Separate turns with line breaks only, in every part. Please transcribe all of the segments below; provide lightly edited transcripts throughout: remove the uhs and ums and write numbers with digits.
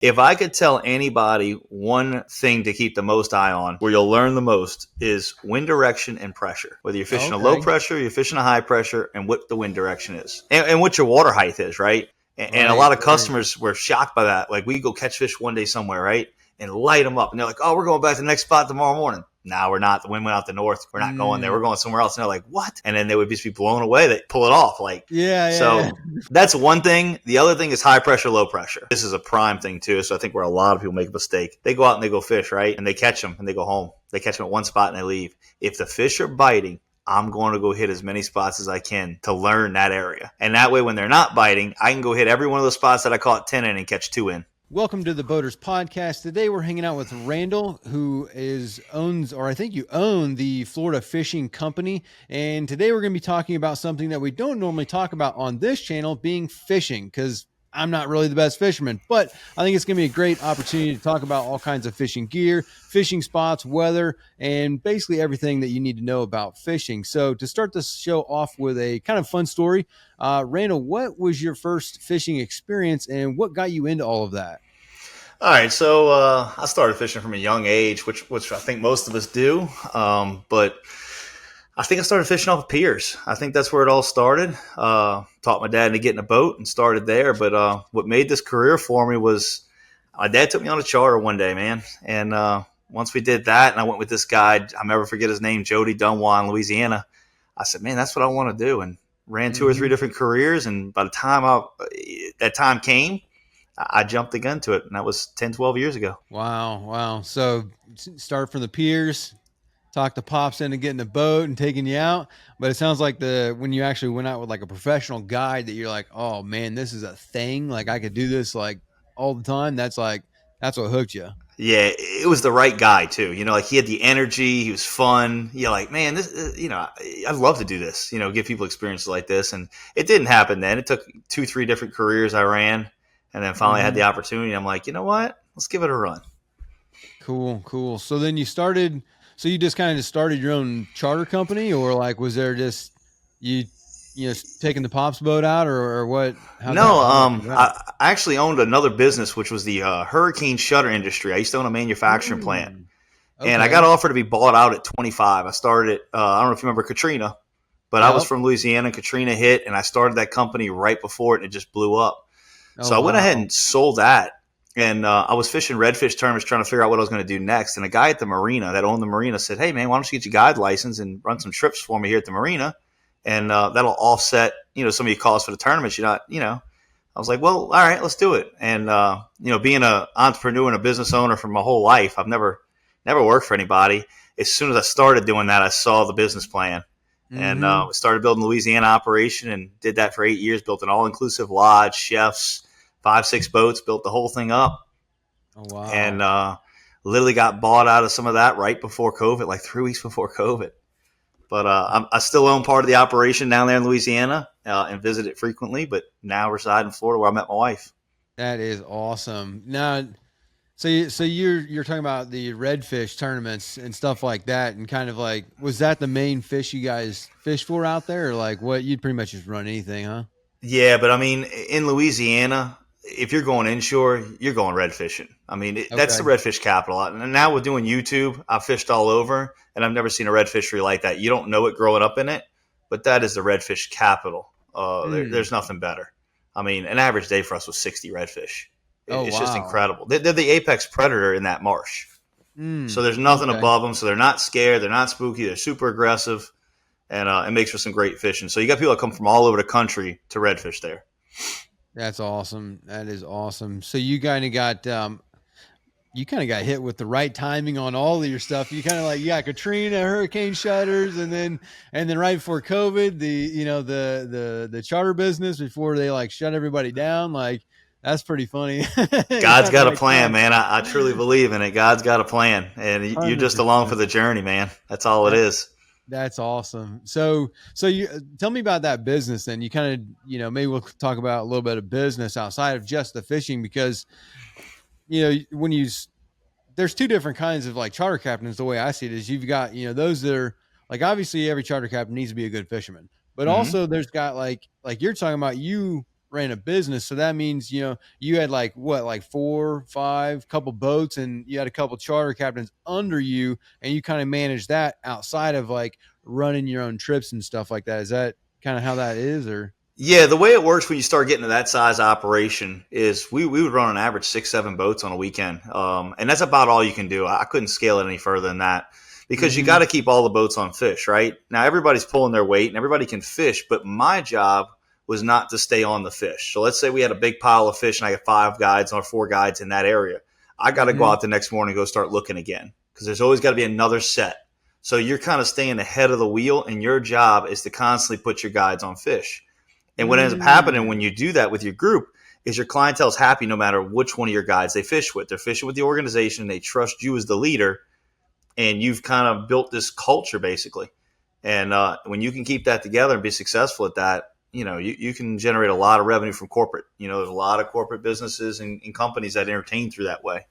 If I could tell anybody one thing to keep the most eye on, where you'll learn the most, is wind direction and pressure. Whether you're fishing a low
Okay.
pressure, you're fishing a high pressure, and what the wind direction is, and what your water height is, right? And a
Right.
lot of
Right.
customers were shocked by that. Like, we go catch fish one day somewhere, right? And light them up. And they're like, oh, we're going back to the next spot tomorrow morning. No, we're not. The wind went out the north. We're not going there. We're
Mm,
going somewhere else. And they're like, what? And then they would just be blown away. They pull it off. Like,
yeah. Yeah.
so that's one thing. The other thing is high pressure, low pressure. This is a prime thing too. So I think where a lot of people make a mistake. They go out and they go fish, right? And they catch them and they go home. They catch them at one spot and they leave. If the fish are biting, I'm going to go hit as many spots as I can to learn that area. And that way, when they're not biting, I can go hit every one of those spots that I caught 10 in and catch 2 in.
Welcome to the Boaters Podcast. Today we're hanging out with Randall, who owns, or I think you own, the Florida Fishing Company. And today we're going to be talking about something that we don't normally talk about on this channel, being fishing, because I'm not really the best fisherman, but I think it's going to be a great opportunity to talk about all kinds of fishing gear, fishing spots, weather, and basically everything that you need to know about fishing. So to start this show off with a kind of fun story, Randall, what was your first fishing experience and what got you into all of that?
All right, so I started fishing from a young age, which I think most of us do. But I think I started fishing off of piers. I think that's where it all started. Taught my dad to get in a boat and started there. But what made this career for me was my dad took me on a charter one day, man. And once we did that, and I went with this guy, I'll never forget his name, Jody Dunwan in Louisiana. I said, man, that's what I want to do. And ran 2 or 3 different careers. And by the time that time came, I jumped the gun to it, and that was 10, 12 years ago.
Wow. Wow. So start from the piers, talk to Pops into getting the boat and taking you out. But it sounds like when you actually went out with like a professional guide that you're like, oh man, this is a thing. Like I could do this like all the time. That's what hooked you.
Yeah, it was the right guy, too. Like he had the energy. He was fun. You're like, man, this, I'd love to do this, give people experiences like this. And it didn't happen then. It took 2, 3 different careers I ran. And then finally I had the opportunity. I'm like, you know what? Let's give it a run.
Cool. Cool. So then you just kind of started your own charter company, or like, was there just you taking the Pops boat out or what?
No, I actually owned another business, which was the hurricane shutter industry. I used to own a manufacturing plant. And I got offered to be bought out at 25. I started it. I don't know if you remember Katrina, but I was from Louisiana. Katrina hit, and I started that company right before it, and it just blew up. So I went ahead and sold that. And I was fishing redfish tournaments trying to figure out what I was going to do next. And a guy at the marina that owned the marina said, hey, man, why don't you get your guide license and run some trips for me here at the marina? And that'll offset, some of your costs for the tournaments. I was like, well, all right, let's do it. And, being an entrepreneur and a business owner for my whole life, I've never worked for anybody. As soon as I started doing that, I saw the business plan. And started building a Louisiana operation and did that for 8 years, built an all-inclusive lodge, chefs, 5, 6 boats, built the whole thing up.
Oh, wow.
And literally got bought out of some of that right before COVID, like 3 weeks before COVID. But I still own part of the operation down there in Louisiana and visit it frequently, but now reside in Florida where I met my wife.
That is awesome. Now, so you're talking about the redfish tournaments and stuff like that, and kind of like, was that the main fish you guys fish for out there, or like what you'd pretty much just run anything, huh?
Yeah, but I mean, in Louisiana, if you're going inshore, you're going red fishing. I mean, that's the redfish capital. And now with doing YouTube, I've fished all over, and I've never seen a red fishery like that. You don't know it growing up in it, but that is the redfish capital. There's nothing better. I mean, an average day for us was 60 redfish. It's just incredible. They're the apex predator in that marsh. So there's nothing above them. So they're not scared. They're not spooky. They're super aggressive. And it makes for some great fishing. So you got people that come from all over the country to redfish there.
That's awesome. That is awesome. So you kind of got hit with the right timing on all of your stuff. You kind of you got Katrina, hurricane shutters, and then right before COVID, the charter business before they shut everybody down. That's pretty funny.
God's got a plan, man. I truly believe in it. God's got a plan, and you're just along for the journey, man. That's all it is.
That's awesome. So you tell me about that business then. You kind of, maybe we'll talk about a little bit of business outside of just the fishing, because, there's 2 different kinds of charter captains. The way I see it is you've got, those that are obviously every charter captain needs to be a good fisherman, but also there's got like you're talking about, you ran a business. So that means, you had like what, like 4, 5, couple boats, and you had a couple charter captains under you, and you kind of manage that outside of like running your own trips and stuff like that. Is that kind of how that is, or?
Yeah, the way it works when you start getting to that size operation is we would run on average 6, 7 boats on a weekend, and that's about all you can do. I couldn't scale it any further than that because you got to keep all the boats on fish. Right now, everybody's pulling their weight and everybody can fish, but my job was not to stay on the fish. So let's say we had a big pile of fish and I got 5 guides or 4 guides in that area. I got to go out the next morning and go start looking again because there's always got to be another set. So you're kind of staying ahead of the wheel, and your job is to constantly put your guides on fish. And what ends up happening when you do that with your group is your clientele's happy no matter which one of your guides they fish with. They're fishing with the organization. They trust you as the leader, and you've kind of built this culture basically. And when you can keep that together and be successful at that, you can generate a lot of revenue from corporate. There's a lot of corporate businesses and companies that entertain through that way.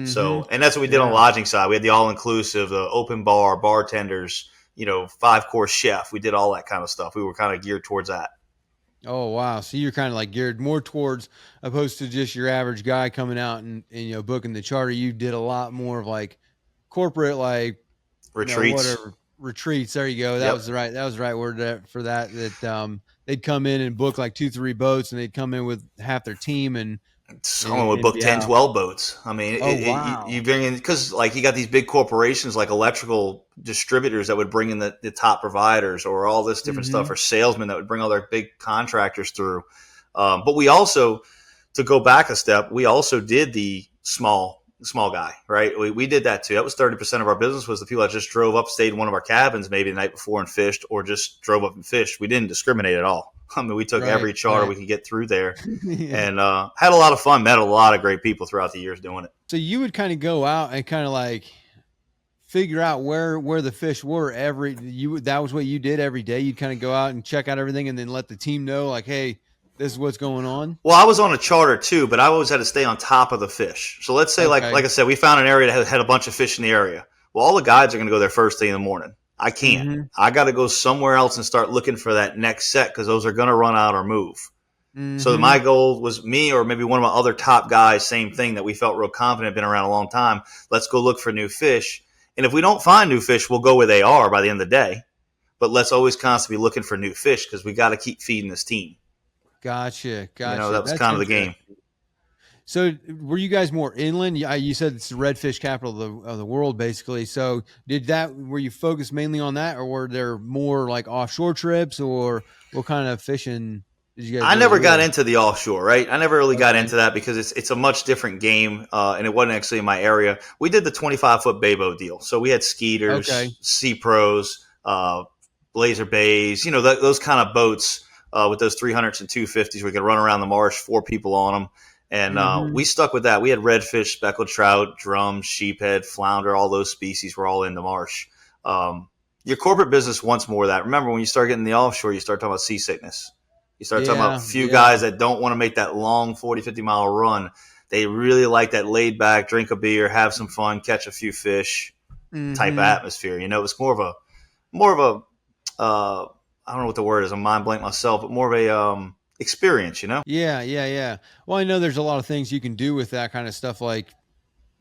So, and that's what we did on the lodging side. We had the all-inclusive, the open bar, bartenders, 5-course chef. We did all that kind of stuff. We were kind of geared towards that.
Oh, wow. So you're kind of like geared more towards, opposed to just your average guy coming out and booking the charter. You did a lot more of like corporate, like
retreats,
whatever retreats. There you go. That was the right word for that. That they'd come in and book like 2, 3 boats, and they'd come in with half their team, and
someone would book 10, 12 boats. I mean,
wow.
you bring in, because like you got these big corporations like electrical distributors that would bring in the top providers or all this different stuff, or salesmen that would bring all their big contractors through. But we also, to go back a step, we also did the small guy, right? We did that too. That was 30% of our business, was the people that just drove up, stayed in one of our cabins maybe the night before and fished, or just drove up and fished. We didn't discriminate at all. I mean, we took every charter we could get through there and had a lot of fun, met a lot of great people throughout the years doing it.
So you would kind of go out and kind of like figure out where the fish were that was what you did every day. You'd kind of go out and check out everything and then let the team know, like, hey, this is what's going on.
Well, I was on a charter too, but I always had to stay on top of the fish. So let's say, like I said, we found an area that had a bunch of fish in the area. Well, all the guides are going to go there first thing in the morning. I can't. I got to go somewhere else and start looking for that next set, because those are going to run out or move. So my goal was, me or maybe one of my other top guys, same thing, that we felt real confident, been around a long time. Let's go look for new fish. And if we don't find new fish, we'll go where they are by the end of the day. But let's always constantly be looking for new fish, because we got to keep feeding this team.
Gotcha.
That was kind of the game.
So were you guys more inland? You said it's the redfish capital of the world, basically. So were you focused mainly on that, or were there more like offshore trips, or what kind of fishing did you guys?
I never got into the offshore, right? I never really got into that because it's a much different game, and it wasn't actually in my area. We did the 25-foot bay boat deal. So we had skeeters, Sea Pros, Laser Bays, those kind of boats with those 300s and 250s. We could run around the marsh, 4 people on them. And we stuck with that. We had redfish, speckled trout, drum, sheephead, flounder, all those species were all in the marsh. Your corporate business wants more of that. Remember, when you start getting the offshore, you start talking about seasickness. You start talking about a few guys that don't want to make that long 40, 50-mile run. They really like that laid back, drink a beer, have some fun, catch a few fish type atmosphere. It's more of a I don't know what the word is. I'm mind blank myself, but more of a experience,
Yeah. Well, I know there's a lot of things you can do with that kind of stuff, like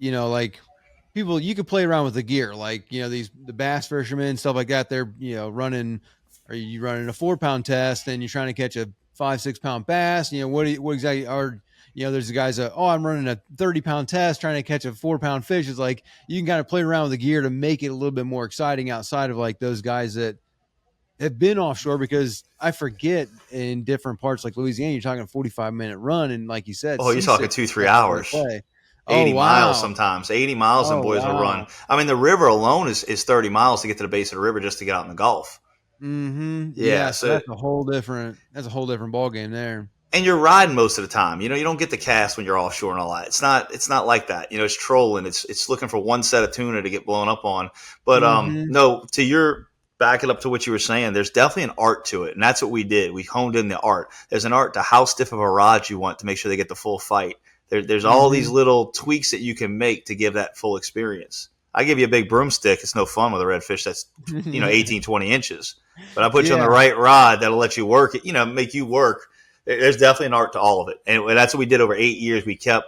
like people, you could play around with the gear, like the bass fishermen, stuff like that. They're running, are you running a 4-pound test and you're trying to catch a 5-6 pound bass? What exactly are there's the guys that, I'm running a 30-pound test trying to catch a 4-pound fish. It's like you can kind of play around with the gear to make it a little bit more exciting outside of like those guys that have been offshore, because I forget, in different parts like Louisiana, you're talking a 45-minute run, and like you said,
you're talking 2-3 hours, 80 miles sometimes. 80 miles and boys will run. I mean, the river alone is 30 miles to get to the base of the river just to get out in the Gulf.
Yeah, so that's a whole different ball game there.
And you're riding most of the time. You don't get the cast when you're offshore and all that. It's not like that. It's trolling. It's looking for one set of tuna to get blown up on. But no, back it up to what you were saying, there's definitely an art to it, and that's what we did. We honed in the art. There's an art to how stiff of a rod you want to make sure they get the full fight. There's all these little tweaks that you can make to give that full experience. I give you a big broomstick, it's no fun with a redfish that's 18, 20 inches. But I put you on the right rod that'll let you work it, make you work there's definitely an art to all of it. And that's what we did over 8 years. We kept,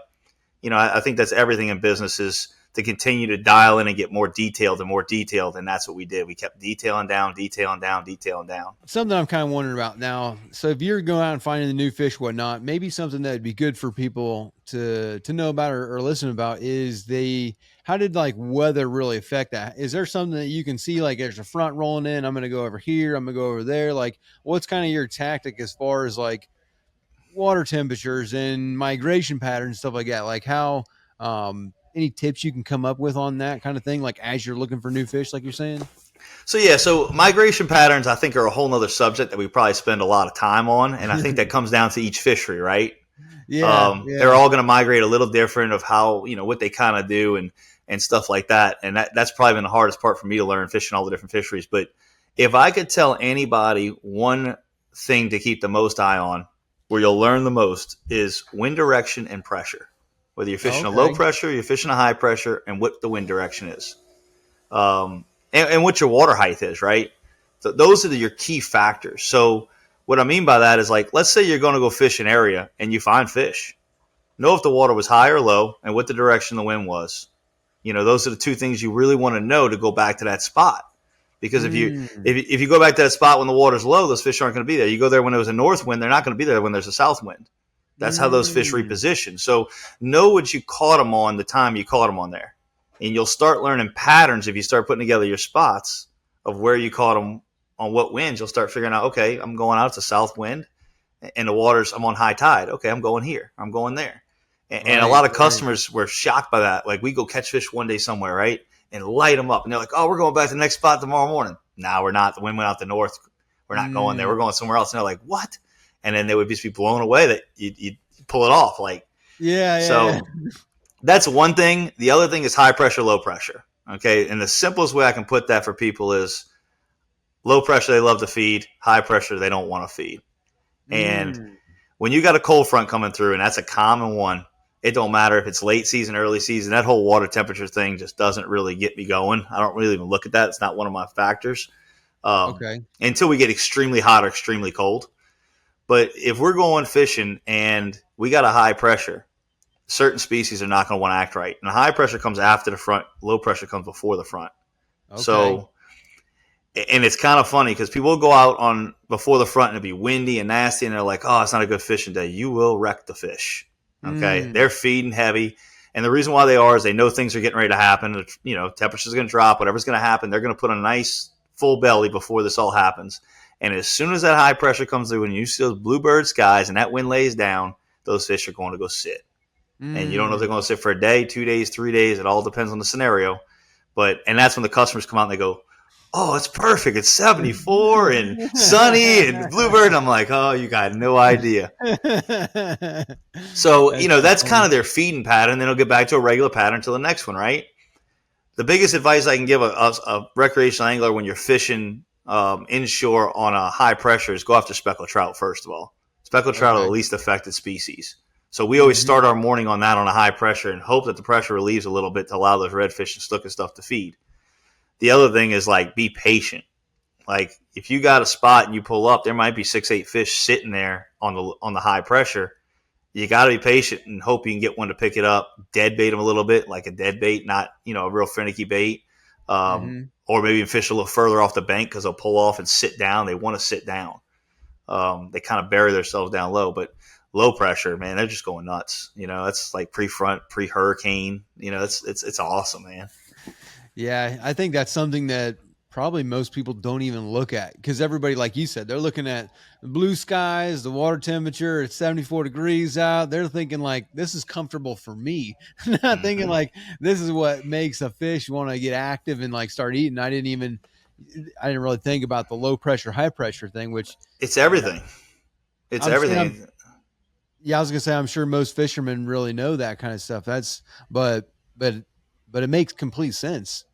I think that's everything in business is to continue to dial in and get more detailed and more detailed. And that's what we did. We kept detailing down.
Something I'm kind of wondering about now. So if you're going out and finding the new fish, whatnot, maybe something that would be good for people to know about or listen about is how did like weather really affect that? Is there something that you can see, like there's a front rolling in, I'm going to go over here, I'm going to go over there. Like what's kind of your tactic as far as like water temperatures and migration patterns, stuff like that? Like how, any tips you can come up with on that kind of thing? Like as you're looking for new fish, like you're saying?
So migration patterns, I think, are a whole nother subject that we probably spend a lot of time on. And I think that comes down to each fishery, right?
Yeah.
They're all going to migrate a little different of how, what they kind of do and stuff like that. And that's probably been the hardest part for me to learn fishing all the different fisheries. But if I could tell anybody one thing to keep the most eye on, where you'll learn the most, is wind direction and pressure. Whether you're fishing a low pressure, you're fishing a high pressure, and what the wind direction is. And what your water height is, right? So those are your key factors. So what I mean by that is, like, let's say you're going to go fish an area and you find fish. Know if the water was high or low and what the direction the wind was. Those are the two things you really want to know to go back to that spot. Because if you go back to that spot when the water's low, those fish aren't going to be there. You go there when there was a north wind, they're not going to be there when there's a south wind. That's how those fish reposition. So know what you caught them on the time you caught them on there. And you'll start learning patterns if you start putting together your spots of where you caught them on what winds. You'll start figuring out, okay, I'm going out, it's a south wind, and the water's, I'm on high tide. Okay, I'm going here, I'm going there. And a lot of customers were shocked by that. Like, we go catch fish one day somewhere, right, and light them up. And they're like, oh, we're going back to the next spot tomorrow morning. No, we're not. The wind went out the north. We're not going there. We're going somewhere else. And they're like, what? And then they would just be blown away that you'd pull it off. Like, so that's one thing. The other thing is high pressure, low pressure. Okay. And the simplest way I can put that for people is low pressure, they love to feed. High pressure, they don't want to feed. And when you got a cold front coming through, and that's a common one, it don't matter if it's late season, early season, that whole water temperature thing just doesn't really get me going. I don't really even look at that. It's not one of my factors. Until we get extremely hot or extremely cold. But if we're going fishing and we got a high pressure, certain species are not going to want to act right. And the high pressure comes after the front. Low pressure comes before the front. So, and it's kind of funny because people will go out on before the front and it'll be windy and nasty, and they're like, oh, it's not a good fishing day. You will wreck the fish. Okay. They're feeding heavy. And the reason why they are is they know things are getting ready to happen. Temperature's going to drop, whatever's going to happen. They're going to put a nice full belly before this all happens. And as soon as that high pressure comes through and you see those bluebird skies and that wind lays down, those fish are going to go sit. And you don't know if they're going to sit for a day, 2 days, 3 days. It all depends on the scenario. And that's when the customers come out and they go, oh, it's perfect. It's 74 and sunny and bluebird. And I'm like, oh, you got no idea. So, that's kind of their feeding pattern. Then they'll get back to a regular pattern until the next one, right? The biggest advice I can give a recreational angler when you're fishing inshore on a high pressure is go after speckled trout, first of all. Speckled trout are the least affected species. So we always start our morning on that on a high pressure and hope that the pressure relieves a little bit to allow those redfish and snook and stuff to feed. The other thing is, like, be patient. Like, if you got a spot and you pull up, there might be 6-8 fish sitting there on the high pressure. You got to be patient and hope you can get one to pick it up, dead bait them a little bit, like a dead bait, not, a real finicky bait. Or maybe fish a little further off the bank because they'll pull off and sit down. They want to sit down. They kind of bury themselves down low. But low pressure, man, they're just going nuts. That's like pre-front, pre-hurricane. It's awesome, man.
Yeah, I think that's something that probably most people don't even look at, because everybody, like you said, they're looking at the blue skies, the water temperature, it's 74 degrees out. They're thinking like, this is comfortable for me. Not thinking like, this is what makes a fish want to get active and like start eating. I didn't really think about the low pressure, high pressure thing, which
it's everything. It's everything.
I was gonna say, I'm sure most fishermen really know that kind of stuff. But it makes complete sense.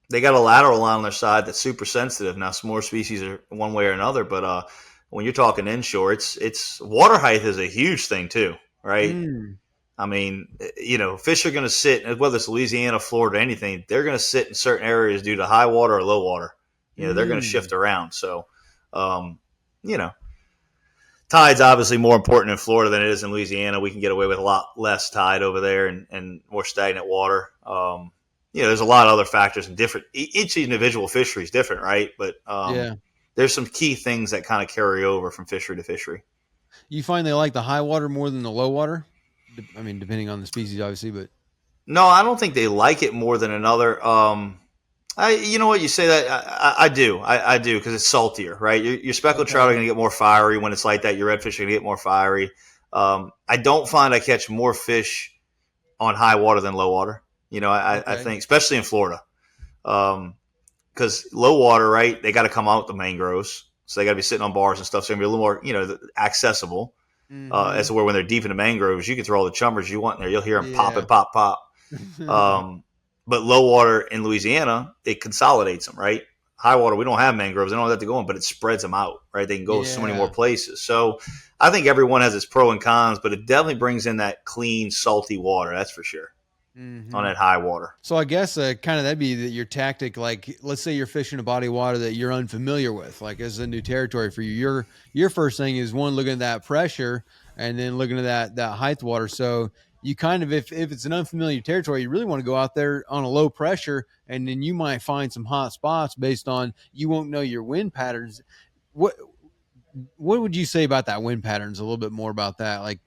They got a lateral line on their side that's super sensitive. Now, some more species are one way or another, but when you're talking inshore, it's water height is a huge thing too, right? I mean, fish are going to sit, whether it's Louisiana, Florida, anything, they're going to sit in certain areas due to high water or low water. They're going to shift around. So, Tide's obviously more important in Florida than it is in Louisiana. We can get away with a lot less tide over there and more stagnant water. There's a lot of other factors and different. Each individual fishery is different, right? But
Yeah.
there's some key things that kind of carry over from fishery to fishery.
You find they like the high water more than the low water? I mean, depending on the species, obviously, but
No, I don't think they like it more than another. You know what, you say that I do, I do, because it's saltier, right? Your speckled trout are going to get more fiery when it's like that. Your redfish are going to get more fiery. I don't find I catch more fish on high water than low water. I think, especially in Florida, because low water, right? They got to come out the mangroves, so they got to be sitting on bars and stuff. So it's going to be a little more, accessible. As to where when they're deep in the mangroves, you can throw all the chumbers you want in there. You'll hear them pop and pop, pop. But low water in Louisiana, it consolidates them, right? High water, we don't have mangroves. They don't have that to go in, but it spreads them out, right? They can go so many more places. So I think everyone has its pro and cons, but it definitely brings in that clean, salty water. That's for sure. On that high water.
So I guess kind of that'd be your tactic. Like, let's say you're fishing a body of water that you're unfamiliar with, like as a new territory for you. Your first thing is one, looking at that pressure, and then looking at that height water. So you kind of, if it's an unfamiliar territory, you really want to go out there on a low pressure, and then you might find some hot spots based on, you won't know your wind patterns. What would you say about that wind patterns? A little bit more about that. Like,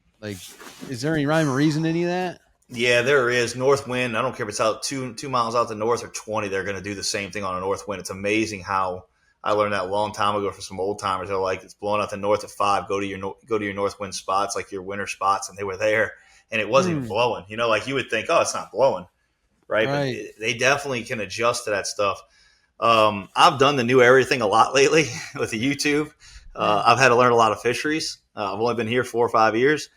is there any rhyme or reason to any of that?
Yeah, there is. North wind. I don't care if it's out 2 miles out the north or 20. They're going to do the same thing on a north wind. It's amazing how I learned that a long time ago from some old timers. They're like, it's blowing out the north at 5. Go to your north wind spots, like your winter spots, and they were there, and it wasn't even blowing. Like you would think, oh, it's not blowing, right? But they definitely can adjust to that stuff. I've done the new area thing a lot lately with the YouTube. I've had to learn a lot of fisheries. I've only been here 4 or 5 years.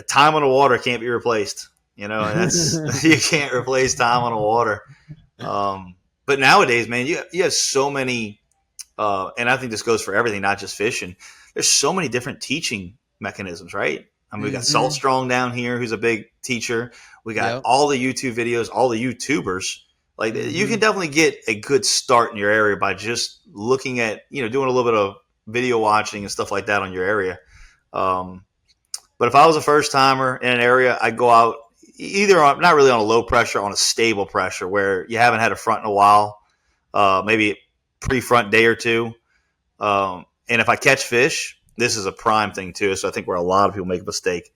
Time on the water can't be replaced, and that's you can't replace time on the water. But nowadays, man, you have so many, and I think this goes for everything, not just fishing. There's so many different teaching mechanisms, right? I mean, we got Salt Strong down here, who's a big teacher. We got all the YouTube videos, all the YouTubers. Like, you can definitely get a good start in your area by just looking at, doing a little bit of video watching and stuff like that on your area. But if I was a first timer in an area, I'd go out either not really on a low pressure, on a stable pressure where you haven't had a front in a while, maybe pre-front day or two. And if I catch fish, this is a prime thing too. So I think where a lot of people make a mistake.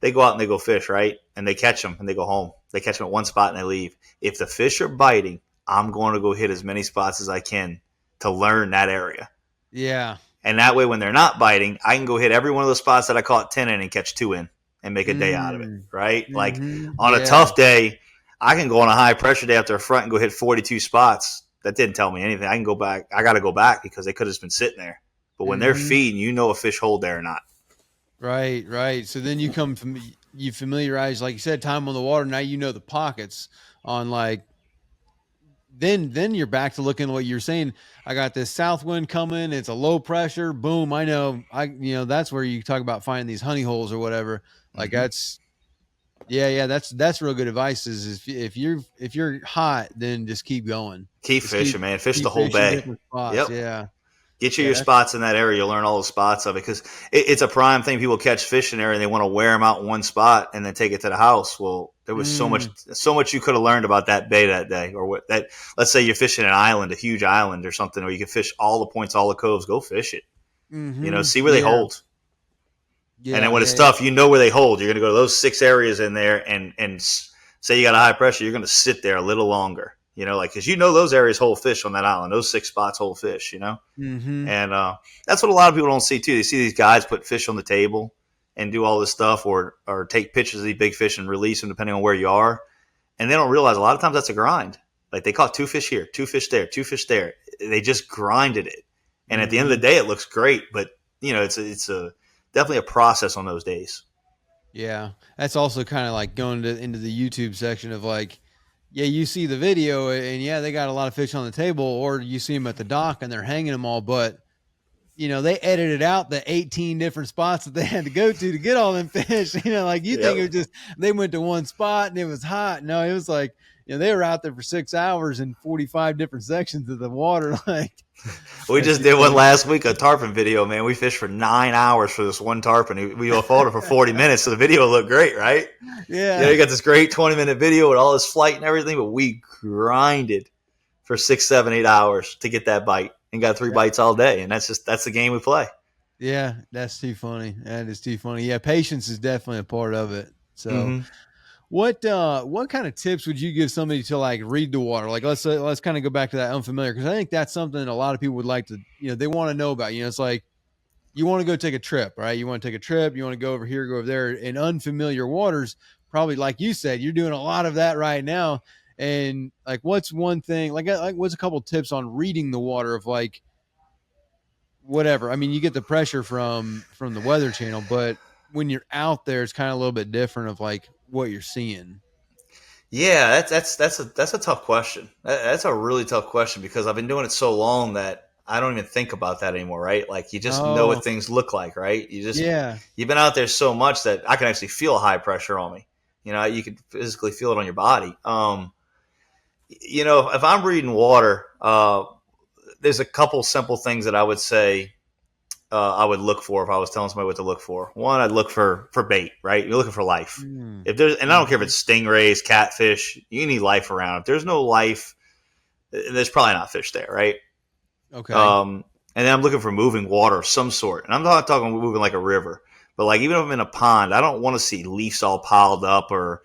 They go out and they go fish, right? And they catch them and they go home. They catch them at one spot and they leave. If the fish are biting, I'm going to go hit as many spots as I can to learn that area.
Yeah.
And that way, when they're not biting, I can go hit every one of those spots that I caught 10 in and catch 2 in and make a day out of it, right? Like, on a tough day, I can go on a high pressure day after a front and go hit 42 spots. That didn't tell me anything. I can go back. I got to go back because they could have just been sitting there. But when they're feeding, a fish hold there or not.
Right. So then you familiarize, like you said, time on the water. Now you know the pockets on, like, then you're back to looking at what you're saying. I got this south wind coming. It's a low pressure. Boom. I know. That's where you talk about finding these honey holes or whatever. Like that's real good advice. Is if you're hot, then just keep going.
Keep fishing, man. Fish the whole bay.
Yep. Yeah.
Get your spots in that area. You'll learn all the spots of it because it's a prime thing. People catch fish in there and they want to wear them out in one spot and then take it to the house. Well, there was so much you could have learned about that bay that day, or let's say you're fishing an island, a huge island or something, where you can fish all the points, all the coves. Go fish it. See where they hold. Yeah, and then when it's tough, where they hold. You're going to go to those 6 areas in there and say you got a high pressure. You're going to sit there a little longer. Because those areas hold fish on that island. Those 6 spots hold fish, And that's what a lot of people don't see, too. They see these guys put fish on the table and do all this stuff or take pictures of these big fish and release them depending on where you are. And they don't realize a lot of times that's a grind. Like, they caught 2 fish here, 2 fish there, 2 fish there. They just grinded it. And at the end of the day, it looks great. But, it's definitely a process on those days.
Yeah. That's also kind of like going into the YouTube section of, like, yeah, you see the video and they got a lot of fish on the table, or you see them at the dock and they're hanging them all, but they edited out the 18 different spots that they had to go to get all them fish. Like you think it
Yep.
was just they went to one spot and it was hot. No, it was like, they were out there for 6 hours in 45 different sections of the water. Like
We
that's
just
too
did one
funny.
last week, a tarpon video, man. We fished for 9 hours for this one tarpon. We fought it for 40 minutes, so the video looked great, right?
Yeah.
You got this great 20-minute video with all this flight and everything, but we grinded for 6, 7, 8 hours to get that bite and got 3 bites all day. And that's the game we play.
Yeah, that's too funny. That is too funny. Yeah, patience is definitely a part of it. So,
Mm-hmm.
what kind of tips would you give somebody to like read the water? Like let's kind of go back to that unfamiliar, because I think that's something that a lot of people would like to, they want to know about. It's like you want to go take a trip, right? You want to take a trip, you want to go over here, go over there in unfamiliar waters. Probably like you said, you're doing a lot of that right now. And like, what's one thing like what's a couple tips on reading the water of like whatever? I mean, you get the pressure from the Weather Channel, but when you're out there, it's kind of a little bit different of like what you're seeing.
Yeah, that's a tough question. That's a really tough question because I've been doing it so long that I don't even think about that anymore, right? Like you just know
Oh,
what things look like, right?
yeah.
You've been out there so much that I can actually feel high pressure on me. You can physically feel it on your body. If I'm reading water, there's a couple simple things that I would say I would look for if I was telling somebody what to look for. One, I'd look for bait, right? You're looking for life.
Mm.
If there's, and I don't care if
Mhm.
it's stingrays, catfish, you need life around. If there's no life, there's probably not fish there, right?
Okay.
And then I'm looking for moving water of some sort. And I'm not talking moving like a river, but like even if I'm in a pond, I don't want to see leaves all piled up or,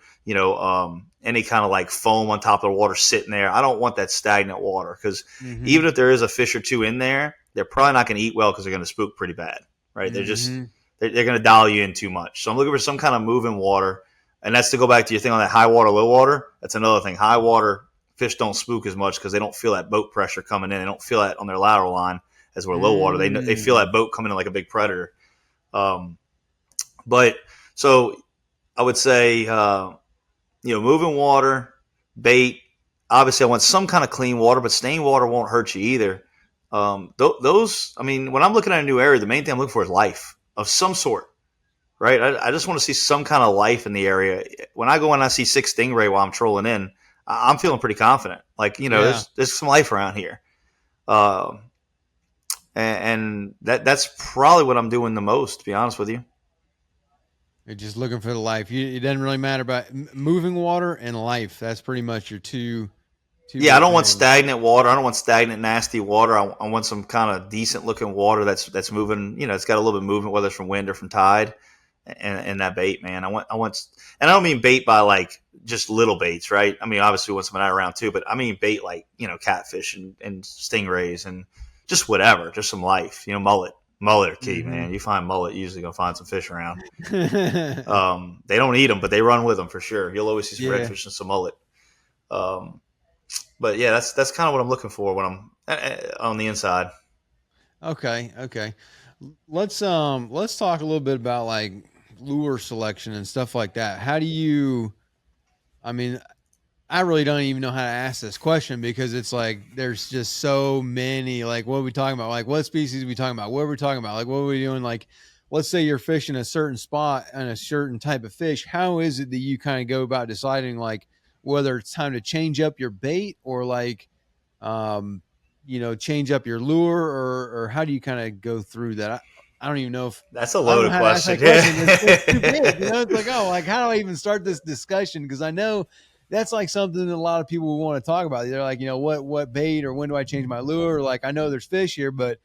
any kind of like foam on top of the water sitting there. I don't want that stagnant water because
Mhm.
even if there is a fish or two in there, they're probably not going to eat well because they're going to spook pretty bad, right?
Mhm.
They're going to dial you in too much. So I'm looking for some kind of moving water, and that's to go back to your thing on that high water, low water. That's another thing. High water fish don't spook as much because they don't feel that boat pressure coming in. They don't feel that on their lateral line as we're low water. They feel
Mm.
that boat coming in like a big predator. Um, but so I would say, moving water, bait. Obviously, I want some kind of clean water, but stained water won't hurt you either. Those, I mean, when I'm looking at a new area, the main thing I'm looking for is life of some sort, right? I just want to see some kind of life in the area. When I go and I see 6 stingray while I'm trolling in, I'm feeling pretty confident. Like,
Yeah.
there's some life around here. Um, and that's probably what I'm doing the most, to be honest with you.
You're just looking for the life. It doesn't really matter about moving water and life. That's pretty much your two
Yeah, I
big
don't want
things.
stagnant water. I don't want stagnant, nasty water. I want some kind of decent looking water that's moving. It's got a little bit of movement, whether it's from wind or from tide. And that bait, man, and I don't mean bait by like just little baits, right? I mean, obviously, we want some of that around too, but I mean bait like catfish and stingrays and just whatever, just some life. Mullet are key,
Hmm.
man. You find mullet, you're usually gonna find some fish around. They don't eat them, but they run with them for sure. You'll always see some
Yeah.
redfish and some mullet. Um, but yeah, that's kind of what I'm looking for when I'm on the inside.
Okay. Okay. Let's talk a little bit about like lure selection and stuff like that. How do you? I mean, I really don't even know how to ask this question because it's like there's just so many. Like, what are we talking about? Like, what species are we talking about? What are we talking about? Like, what are we doing? Like, let's say you're fishing a certain spot and a certain type of fish. How is it that you kind of go about deciding like whether it's time to change up your bait or like, um, change up your lure or how do you kind of go through that? I don't even know if
That's a
I don't know
loaded
how to ask
question.
that question. It's too big.
Yeah.
It's like, oh, like how do I even start this discussion? Because I know that's like something that a lot of people want to talk about. They're like, what bait or when do I change my lure? Or like, I know there's fish here, but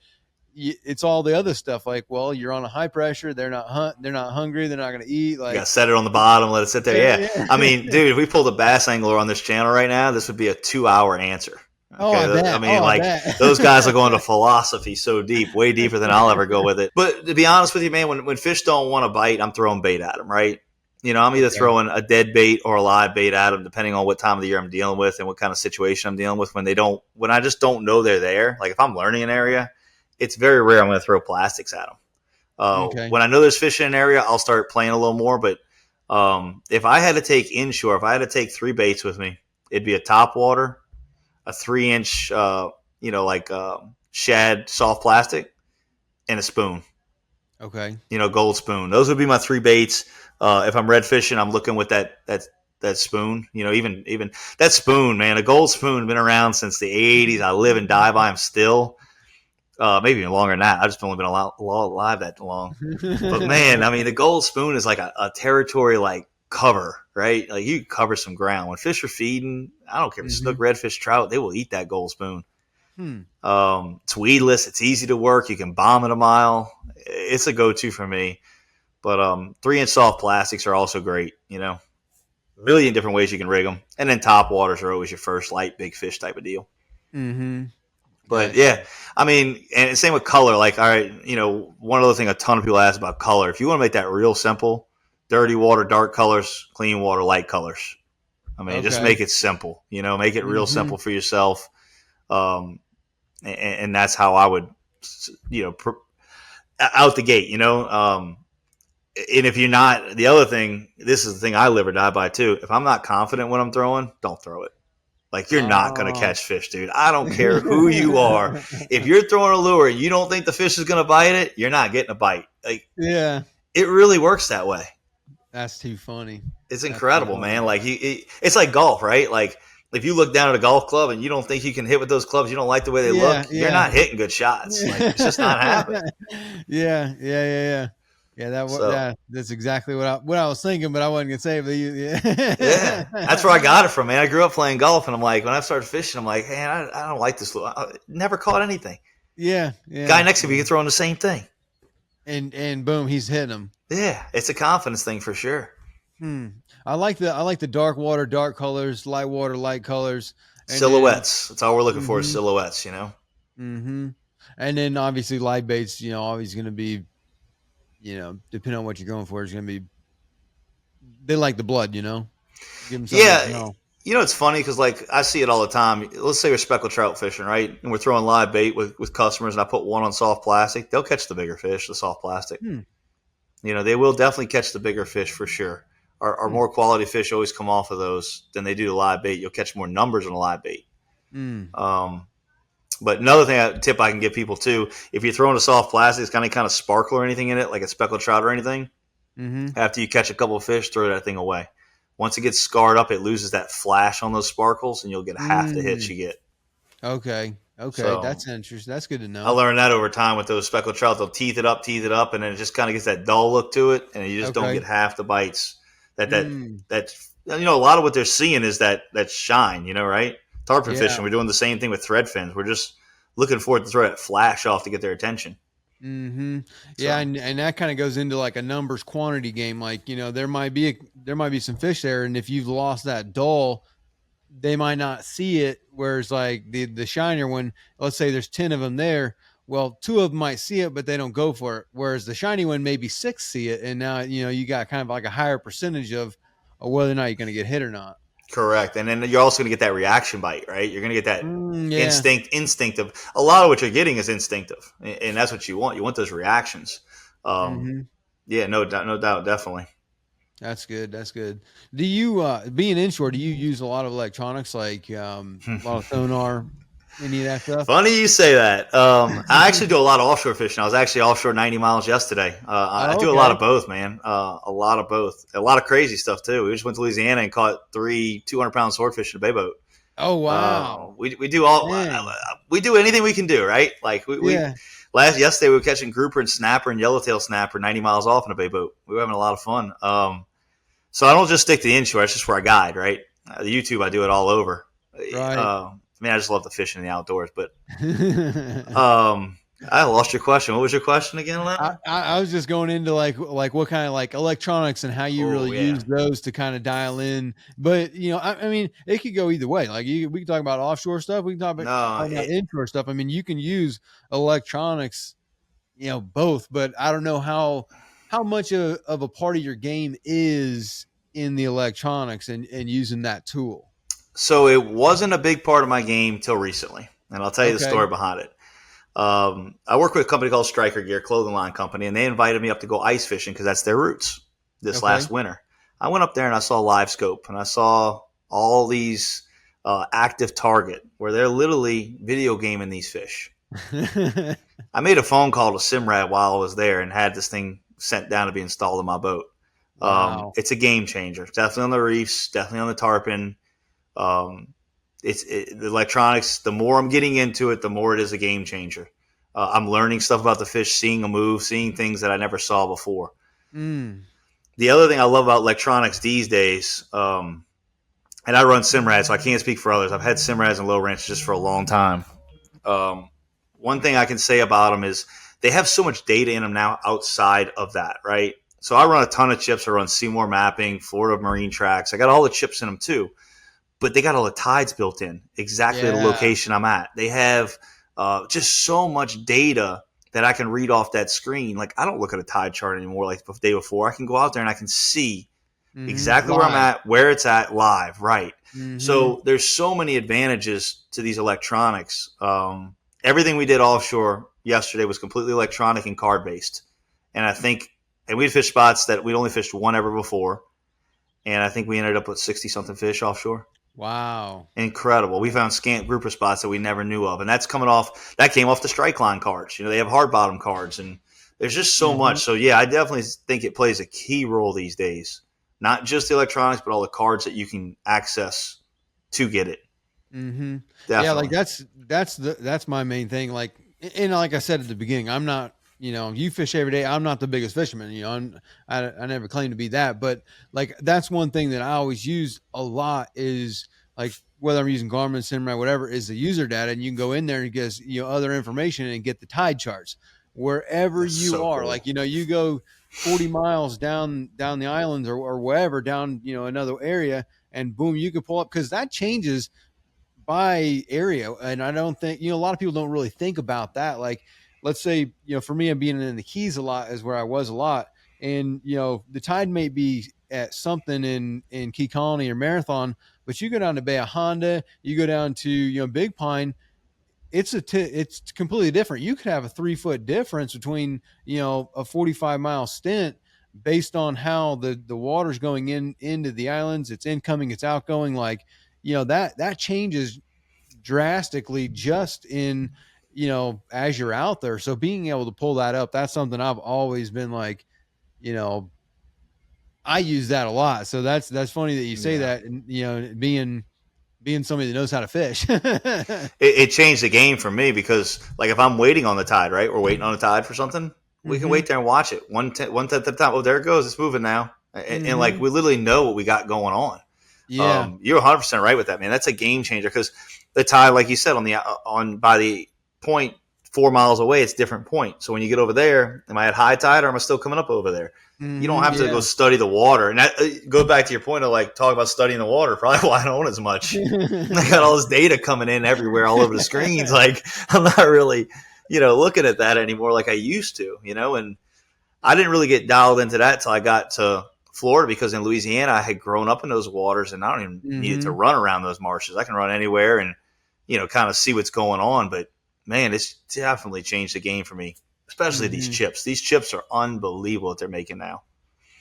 it's all the other stuff. Like, well, you're on a high pressure. They're not hungry. They're not going to eat.
You got
Like,
to set it on the bottom, let it sit there. Yeah. I
yeah.
mean, dude, if we pulled a bass angler on this channel right now, this would be a 2 hour answer.
Oh, I
Okay. I
bet. Oh,
mean,
I
like those guys are
bet.
going to philosophy so deep, way deeper than I'll ever go with it. But to be honest with you, man, when fish don't want to bite, I'm throwing bait at them, right? I'm either
Okay.
throwing a dead bait or a live bait at them, depending on what time of the year I'm dealing with and what kind of situation I'm dealing with. When I just don't know they're there, like if I'm learning an area, it's very rare I'm going to throw plastics at them.
Okay.
When I know there's fish in an area, I'll start playing a little more. But if I had to take inshore, if I had to take 3 baits with me, it'd be a top water, a 3-inch, like shad soft plastic, and a spoon.
Okay.
Gold spoon. Those would be my three baits. If I'm red fishing, I'm looking with that spoon. Even that spoon, man, a gold spoon, been around since the '80s. I live and die by them still. Maybe even longer than that. I've just only been alive that long. But man, I mean, the gold spoon is like a territory like cover, right? Like you cover some ground. When fish are feeding, I don't care if it's snook, redfish, trout, they will eat that gold spoon.
Hmm.
It's weedless. It's easy to work. You can bomb it a mile. It's a go-to for me. But 3-inch soft plastics are also great. A million different ways you can rig them. And then top waters are always your first light, big fish type of deal.
Mm-hmm.
But yeah, I mean, and same with color. Like, all right, one other thing a ton of people ask about color. If you want to make that real simple, dirty water, dark colors, clean water, light colors. I mean, just make it simple. Make it real simple for yourself. And that's how I would, out the gate. And if you're not, the other thing, this is the thing I live or die by too. If I'm not confident when I'm throwing, don't throw it. Like, you're not going to catch fish, dude. I don't care who you are. If you're throwing a lure and you don't think the fish is going to bite it, you're not getting a bite. Like,
yeah,
it really works that way.
That's too funny.
It's incredible, man. Like, it's like golf, right? Like, if you look down at a golf club and you don't think you can hit with those clubs, you don't like the way they look, you're not hitting good shots. Like, it's just not happening.
Yeah. That's exactly what I was thinking, but I wasn't gonna say it. But
yeah, that's where I got it from, man. I grew up playing golf, and I'm like, when I started fishing, I'm like, man, I don't like this. I never caught anything.
Yeah.
Guy next to me, you're throwing the same thing,
and boom, he's hitting them.
Yeah, it's a confidence thing for sure.
I like the dark water, dark colors, light water, light colors,
and silhouettes. That's all we're looking for is silhouettes,
Mm-hmm. And then obviously light baits, always going to be. Depending on what you're going for, it's going to be. They like the blood, Give them
yeah, it's funny because like I see it all the time. Let's say we're speckled trout fishing, right? And we're throwing live bait with customers, and I put one on soft plastic. They'll catch the bigger fish, the soft plastic. They will definitely catch the bigger fish for sure. Our more quality fish always come off of those than they do the live bait. You'll catch more numbers on a live bait. But another tip I can give people too, if you're throwing a soft plastic, it's got any kind of sparkle or anything in it, like a speckled trout or anything, after you catch a couple of fish, throw that thing away. Once it gets scarred up, it loses that flash on those sparkles, and you'll get half the hits you get.
Okay. So, that's interesting. That's good to know.
I learned that over time with those speckled trout. They'll teeth it up, and then it just kind of gets that dull look to it, and you just don't get half the bites. That a lot of what they're seeing is that shine, right? Tarpon fishing, we're doing the same thing with thread fins. We're just looking for it to throw that flash off to get their attention.
Yeah, and that kind of goes into like a numbers quantity game. Like, there might be some fish there, and if you've lost that dull, they might not see it. Whereas like the shinier one, let's say there's 10 of them there. Well, 2 of them might see it, but they don't go for it. Whereas the shiny one, maybe 6 see it, and now you got kind of like a higher percentage of whether or not you're going to get hit or not.
Correct. And then you're also going to get that reaction bite, right? You're going to get that instinctive. A lot of what you're getting is instinctive, and that's what you want. You want those reactions. Yeah, no doubt, definitely.
That's good. Do you, being inshore, do you use a lot of electronics, like a lot of sonar, any of that stuff?
Funny you say that. I actually do a lot of offshore fishing. I was actually offshore 90 miles yesterday. I do a lot of both, man. A lot of both. A lot of crazy stuff, too. We just went to Louisiana and caught 3 200-pound swordfish in a bay boat.
Oh, wow.
We do all we do anything we can do, right? Like yesterday we were catching grouper and snapper and yellowtail snapper 90 miles off in a bay boat. We were having a lot of fun. So I don't just stick to the inshore. That's just where I guide, right? The YouTube, I do it all over.
Right.
I just love the fishing in the outdoors. But I lost your question. What was your question again on that?
I was just going into like what kind of like electronics and how you use those to kind of dial in. But I mean, it could go either way. Like we can talk about offshore stuff. We can talk about inshore stuff. I mean, you can use electronics, both. But I don't know how much of a part of your game is in the electronics and using that tool.
So it wasn't a big part of my game till recently, and I'll tell you the story behind it. I work with a company called Striker Gear, clothing line company, and they invited me up to go ice fishing because that's their roots this last winter. I went up there and I saw live scope, and I saw all these active target where they're literally video gaming these fish. I made a phone call to Simrad while I was there and had this thing sent down to be installed in my boat.
Wow.
It's a game changer. Definitely on the reefs, definitely on the tarpon. Um, the electronics. The more I'm getting into it, the more it is a game changer. I'm learning stuff about the fish, seeing them move, seeing things that I never saw before.
Mm.
The other thing I love about electronics these days, and I run Simrad, so I can't speak for others. I've had Simrads and low ranch just for a long time. Um, One thing I can say about them is they have so much data in them now outside of that, right? So I run a ton of chips. I run Seymour Mapping, Florida Marine Tracks. I got all the chips in them too, but they got all the tides built in exactly the
Yeah.
location I'm at. They have just so much data that I can read off that screen. Like I don't look at a tide chart anymore like the day before. I can go out there and I can see exactly where I'm
Live.
at, where it's at live, right?
Mm-hmm.
So there's so many advantages to these electronics. Everything we did offshore yesterday was completely electronic and card based, and I think, and we'd fished spots that we'd only fished one ever before, and I think we ended up with 60 something fish offshore.
Wow.
Incredible. We found scant grouper spots that we never knew of, and that's coming off. That came off the strike line cards. They have hard bottom cards, and there's just so
Mm-hmm.
much. So yeah, I definitely think it plays a key role these days. Not just the electronics, but all the cards that you can access to get it.
Mm-hmm. Yeah, like
Definitely.
that's my main thing. Like, and like I said at the beginning, I'm not. You fish every day. I'm not the biggest fisherman. I never claim to be that, but like that's one thing that I always use a lot is like whether I'm using Garmin, Simrad, whatever, is the user data, and you can go in there and get other information and get the tide charts wherever
That's
you
so
are.
cool.
Like you go 40 miles down the islands or wherever down another area, and boom, you can pull up because that changes by area. And I don't think, a lot of people don't really think about that. Like, let's say, for me, I'm being in the Keys a lot is where I was a lot. And, the tide may be at something in Key Colony or Marathon, but you go down to Bay of Honda, you go down to, Big Pine, it's completely different. You could have a 3 foot difference between, a 45-mile stint based on how the water's going into the islands, it's incoming, it's outgoing. Like, that changes drastically just in as you're out there. So being able to pull that up, that's something I've always been like, you know I use that a lot. So that's funny that you say
Yeah.
that, and being somebody that knows how to fish.
It changed the game for me because, like, if I'm waiting on the tide, right? We're waiting on the tide for something. We can
Mm-hmm.
wait there and watch it one tenth at a time. Oh, there it goes. It's moving now. And like,
Mm-hmm.
we literally know what we got going on.
Yeah.
You're 100% right with that, man. That's a game changer because the tide, like you said, on by the point 4 miles away, it's a different point. So when you get over there, am I at high tide or am I still coming up over there? You don't
Mm-hmm.
have to go
Yeah.
study the water, and that go back to your point of like talk about studying the water. Probably why I don't own as much. I got all this data coming in everywhere, all over the screens. Like I'm not really, looking at that anymore like I used to. And I didn't really get dialed into that till I got to Florida because in Louisiana I had grown up in those waters and I don't even need it to
Mm-hmm.
run around those marshes. I can run anywhere and kind of see what's going on. But man, it's definitely changed the game for me, especially these
Mm-hmm.
chips. These chips are unbelievable that they're making now.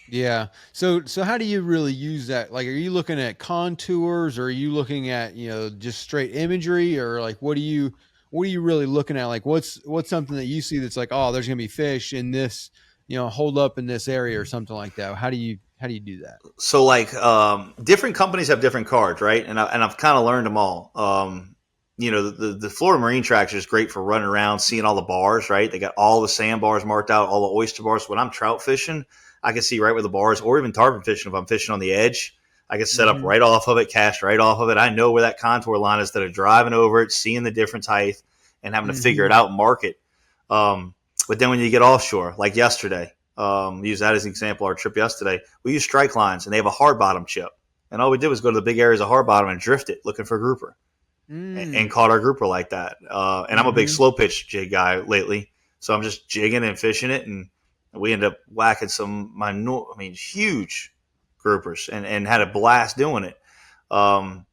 Yeah. So how do you really use that? Like, are you looking at contours, or are you looking at, just straight imagery, or like, what are you really looking at? Like, what's something that you see that's like, oh, there's going to be fish in this, hold up in this area or something like that. How do you do that?
So like different companies have different cards, right? And I've kind of learned them all. The Florida Marine Tractor is great for running around, seeing all the bars, right? They got all the sandbars marked out, all the oyster bars. When I'm trout fishing, I can see right where the bars, or even tarpon fishing. If I'm fishing on the edge, I can set up
Mm-hmm.
right off of it, cast right off of it. I know where that contour line is instead of driving over it, seeing the different height, and having to figure
Mm-hmm.
it out and mark it. But then when you get offshore, like yesterday, use that as an example. Our trip yesterday, we used strike lines, and they have a hard bottom chip. And all we did was go to the big areas of hard bottom and drift it, looking for grouper, and
Mm.
caught our grouper like that. And I'm a big
Mm-hmm.
slow pitch jig guy lately, so I'm just jigging and fishing it, and we ended up whacking huge groupers, and had a blast doing it. Um,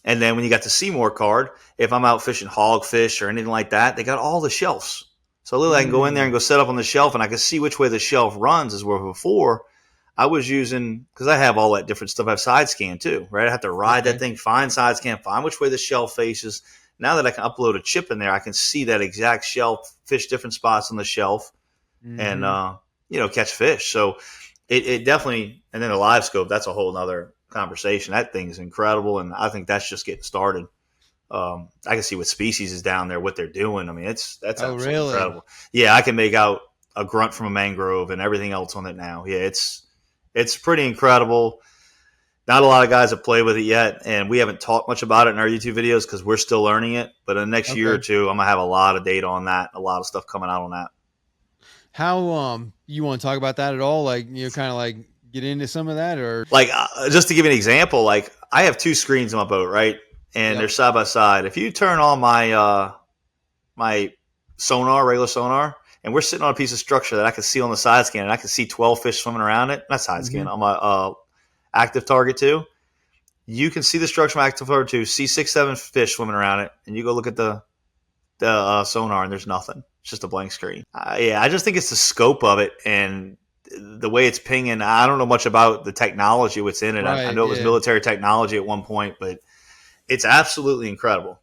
and then when you got the Seymour card, if I'm out fishing hogfish or anything like that, they got all the shelves. So literally, I can go in there and
Mm.
go set up on the shelf, and I can see which way the shelf runs. As where before, I was using, because I have all that different stuff. I have side scan too, right? I have to ride that
Okay.
thing, find side scan, find which way the shelf faces. Now that I can upload a chip in there, I can see that exact shelf, fish different spots on the shelf, and catch fish. So it definitely, and then the live scope, that's a whole nother conversation. That thing's incredible, and I think that's just getting started. I can see what species is down there, what they're doing. I mean, that's absolutely incredible. Yeah, I can make out a grunt from a mangrove and everything else on it now. Yeah, it's pretty incredible. Not a lot of guys have played with it yet, and we haven't talked much about it in our YouTube videos because we're still learning it. But in the next year or two, I'm gonna have a lot of data on that, a lot of stuff coming out on that.
How you want to talk about that at all? Like, kind of like get into some of that, or
like just to give you an example, like I have 2 screens on my boat, right, and they're side by side. If you turn on my my sonar, regular sonar, and we're sitting on a piece of structure that I can see on the side scan, and I can see 12 fish swimming around it. Not side scan, on my active target 2. You can see the structure from active target 2, see 6, 7 fish swimming around it, and you go look at the sonar, and there's nothing. It's just a blank screen. I just think it's the scope of it and the way it's pinging. I don't know much about the technology what's in it. Right, I know it was military technology at one point, but it's absolutely incredible.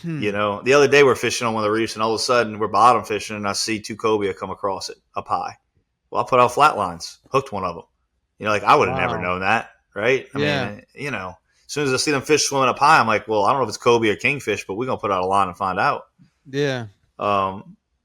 The other day we're fishing on one of the reefs, and all of a sudden we're bottom fishing, and I see 2 cobia come across it up high. Well, I put out flat lines, hooked one of them. Like I would have never known that, right? I mean, as soon as I see them fish swimming up high, I'm like, well, I don't know if it's cobia or kingfish, but we're gonna put out a line and find out.
Yeah.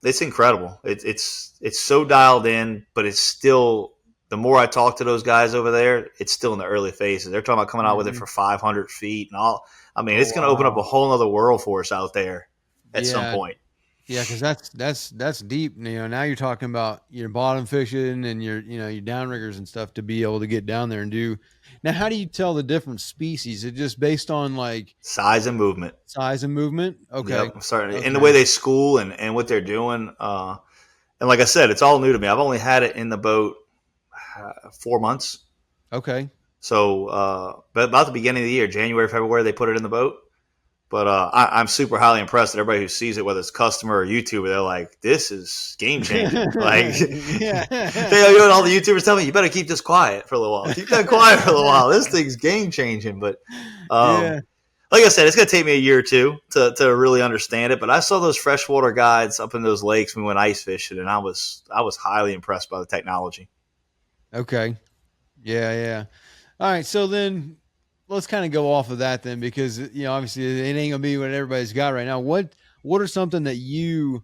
It's incredible. It's so dialed in, but it's still. The more I talk to those guys over there, it's still in the early phases. They're talking about coming out with it for 500 feet and all. I mean, it's going to open up a whole other world for us out there at some point.
Yeah, because that's deep. Now you're talking about your bottom fishing and your downriggers and stuff to be able to get down there and do. Now, how do you tell the different species? Is it just based on like
size and movement?
Okay.
Yep, and the way they school and what they're doing. And like I said, it's all new to me. I've only had it in the boat 4 months.
Okay.
So, but about the beginning of the year, January, February, they put it in the boat. But I'm super highly impressed that everybody who sees it, whether it's customer or YouTuber, they're like, "This is game changing." Like, all the YouTubers tell me, "You better keep this quiet for a little while. Keep that quiet for a little while. This thing's game changing." But like I said, it's gonna take me a year or two to really understand it. But I saw those freshwater guides up in those lakes when we went ice fishing, and I was highly impressed by the technology.
Okay. Yeah. All right. So then let's kind of go off of that then, because obviously it ain't gonna be what everybody's got right now. What are something that you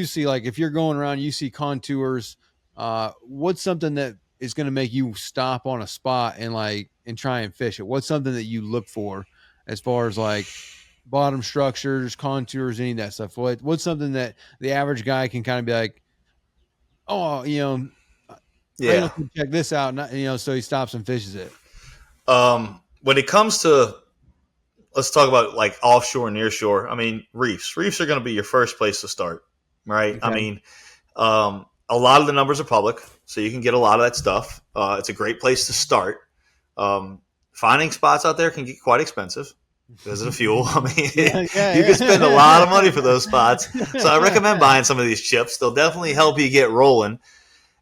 see, like if you're going around, you see contours, what's something that is going to make you stop on a spot and try and fish it? What's something that you look for as far as like bottom structures, contours, any of that stuff? What's something that the average guy can kind of be like, oh, check this out, so he stops and fishes it.
When it comes to, let's talk about like offshore and nearshore. I mean, reefs are going to be your first place to start, right? Okay. I mean, a lot of the numbers are public, so you can get a lot of that stuff. It's a great place to start. Finding spots out there can get quite expensive because of the fuel. I mean, you can spend a lot of money for those spots. So I recommend buying some of these chips. They'll definitely help you get rolling.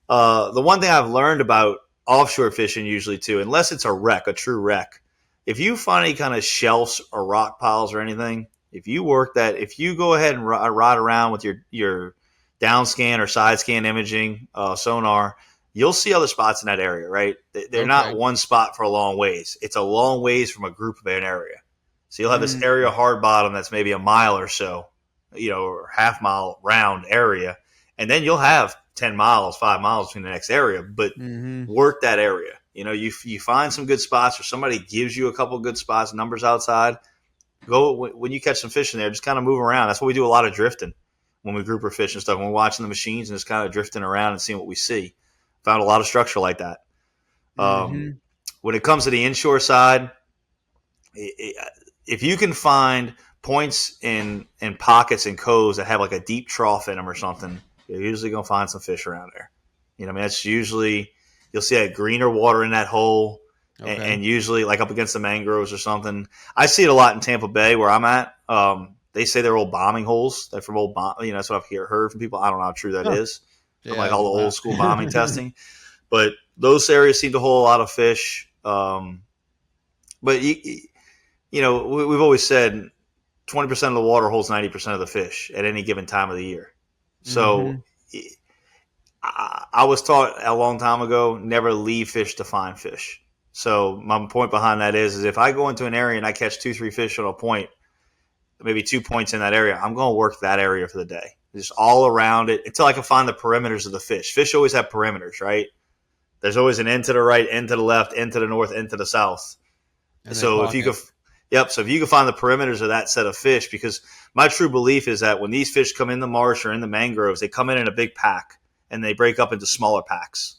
The one thing I've learned about offshore fishing usually too, unless it's a true wreck, if you find any kind of shelves or rock piles or anything, if you go ahead and ride around with your down scan or side scan imaging sonar, you'll see other spots in that area, right? They're not one spot for a long ways. It's a long ways from a group of an area. So you'll have this area hard bottom that's maybe a mile or so, or half mile round area. And then you'll have 10 miles, 5 miles between the next area, but work that area. You find some good spots or somebody gives you a couple of good spots, numbers outside. Go when you catch some fish in there, just kind of move around. That's what we do a lot of drifting when we grouper fish and stuff. When we're watching the machines and just kind of drifting around and seeing what we see. Found a lot of structure like that. When it comes to the inshore side, if you can find points in pockets and coves that have like a deep trough in them or something, you're usually going to find some fish around there. That's usually, you'll see that greener water in that hole, and usually like up against the mangroves or something. I see it a lot in Tampa Bay where I'm at. They say they're old bombing holes. They're from old that's what I've heard from people. I don't know how true that is. From like all the old school bombing testing. But those areas seem to hold a lot of fish. But we've always said 20% of the water holds 90% of the fish at any given time of the year. So
Mm-hmm.
I was taught a long time ago, never leave fish to find fish. So my point behind that is if I go into an area and I catch 2, 3 fish on a point, maybe 2 points in that area, I'm going to work that area for the day, just all around it until I can find the perimeters of the fish. Fish always have perimeters, right? There's always an end to the right, end to the left, end to the north, end to the south.
And they
So if you
pocket.
could, yep. So if you can find the perimeters of that set of fish, because my true belief is that when these fish come in the marsh or in the mangroves, they come in a big pack and they break up into smaller packs,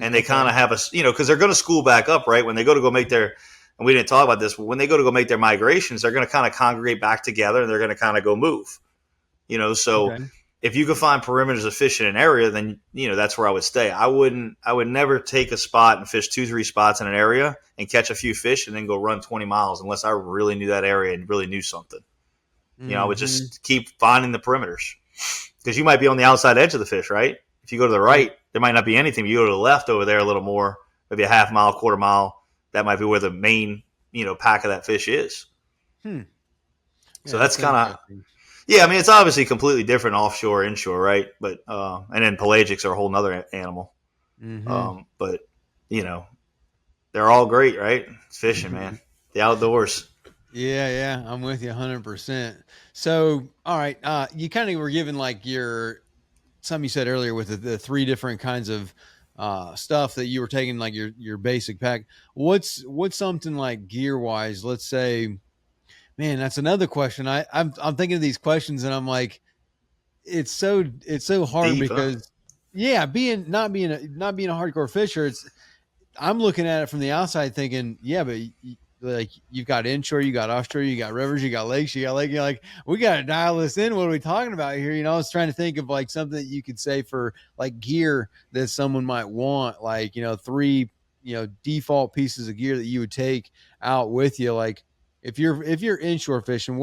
and they kind
Okay.
of have because they're going to school back up, right? When they go make their, and we didn't talk about this, but when they go make their migrations, they're going to kind of congregate back together and they're going to kind of go move, So
Okay.
if you could find perimeters of fish in an area, then that's where I would stay. I would never take a spot and fish 2, 3 spots in an area and catch a few fish and then go run 20 miles unless I really knew that area and really knew something. I would
Mm-hmm.
just keep finding the perimeters because you might be on the outside edge of the fish, right? If you go to the
Right.
right, there might not be anything. But you go to the left over there a little more, maybe a half mile, quarter mile. That might be where the main pack of that fish is.
Hmm.
So
Yeah,
that's
that's
kind of
interesting.
yeah, I mean, it's obviously completely different offshore, inshore, right? But and then pelagics are a whole nother animal.
Mm-hmm.
But you know, they're all great, right? It's fishing, man. The outdoors.
Yeah, yeah, I'm with you 100%. So, all right, you kind of were given like something you said earlier with the three different kinds of stuff that you were taking, like your basic pack. What's something like gear wise? Let's say, man, that's another question. I'm thinking of these questions and I'm like, it's so hard
Deep, huh?
because yeah, being a hardcore fisher, I'm looking at it from the outside thinking, yeah, but like you've got inshore, you got offshore, you got rivers, you got lakes, you got lake. You're like, we got to dial this in. What are we talking about here? I was trying to think of like something that you could say for like gear that someone might want, like, three, default pieces of gear that you would take out with you. Like if you're inshore fishing,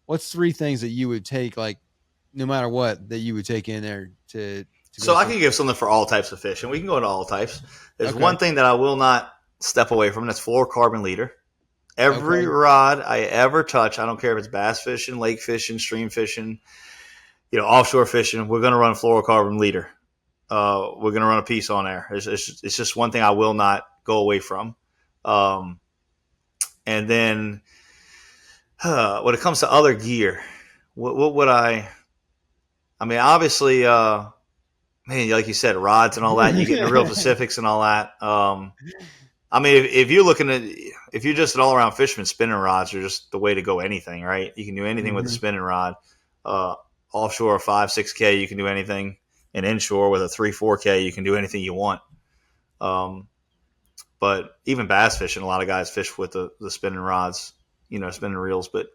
what's three things that you would take, like no matter what, that you would take in there to
So
go
I
fish?
can give something for all types of fish, and we can go into all types. There's
Okay.
one thing that I will not step away from. That's fluorocarbon leader. Every
Okay.
rod I ever touch, I don't care if it's bass fishing, lake fishing, stream fishing, offshore fishing, we're going to run fluorocarbon leader. We're going to run a piece on there. It's just one thing I will not go away from. Um, and then when it comes to other gear, what would I mean, obviously, man, like you said, rods and all that, you get into real specifics and all that. I mean, if you're looking at, if you're just an all around fisherman, spinning rods are just the way to go. Anything, right? You can do anything with a
Mhm.
spinning rod. Offshore 5, 6K, you can do anything. And inshore with a 3, 4K, you can do anything you want. Um, but even bass fishing, a lot of guys fish with the spinning rods, spinning reels. But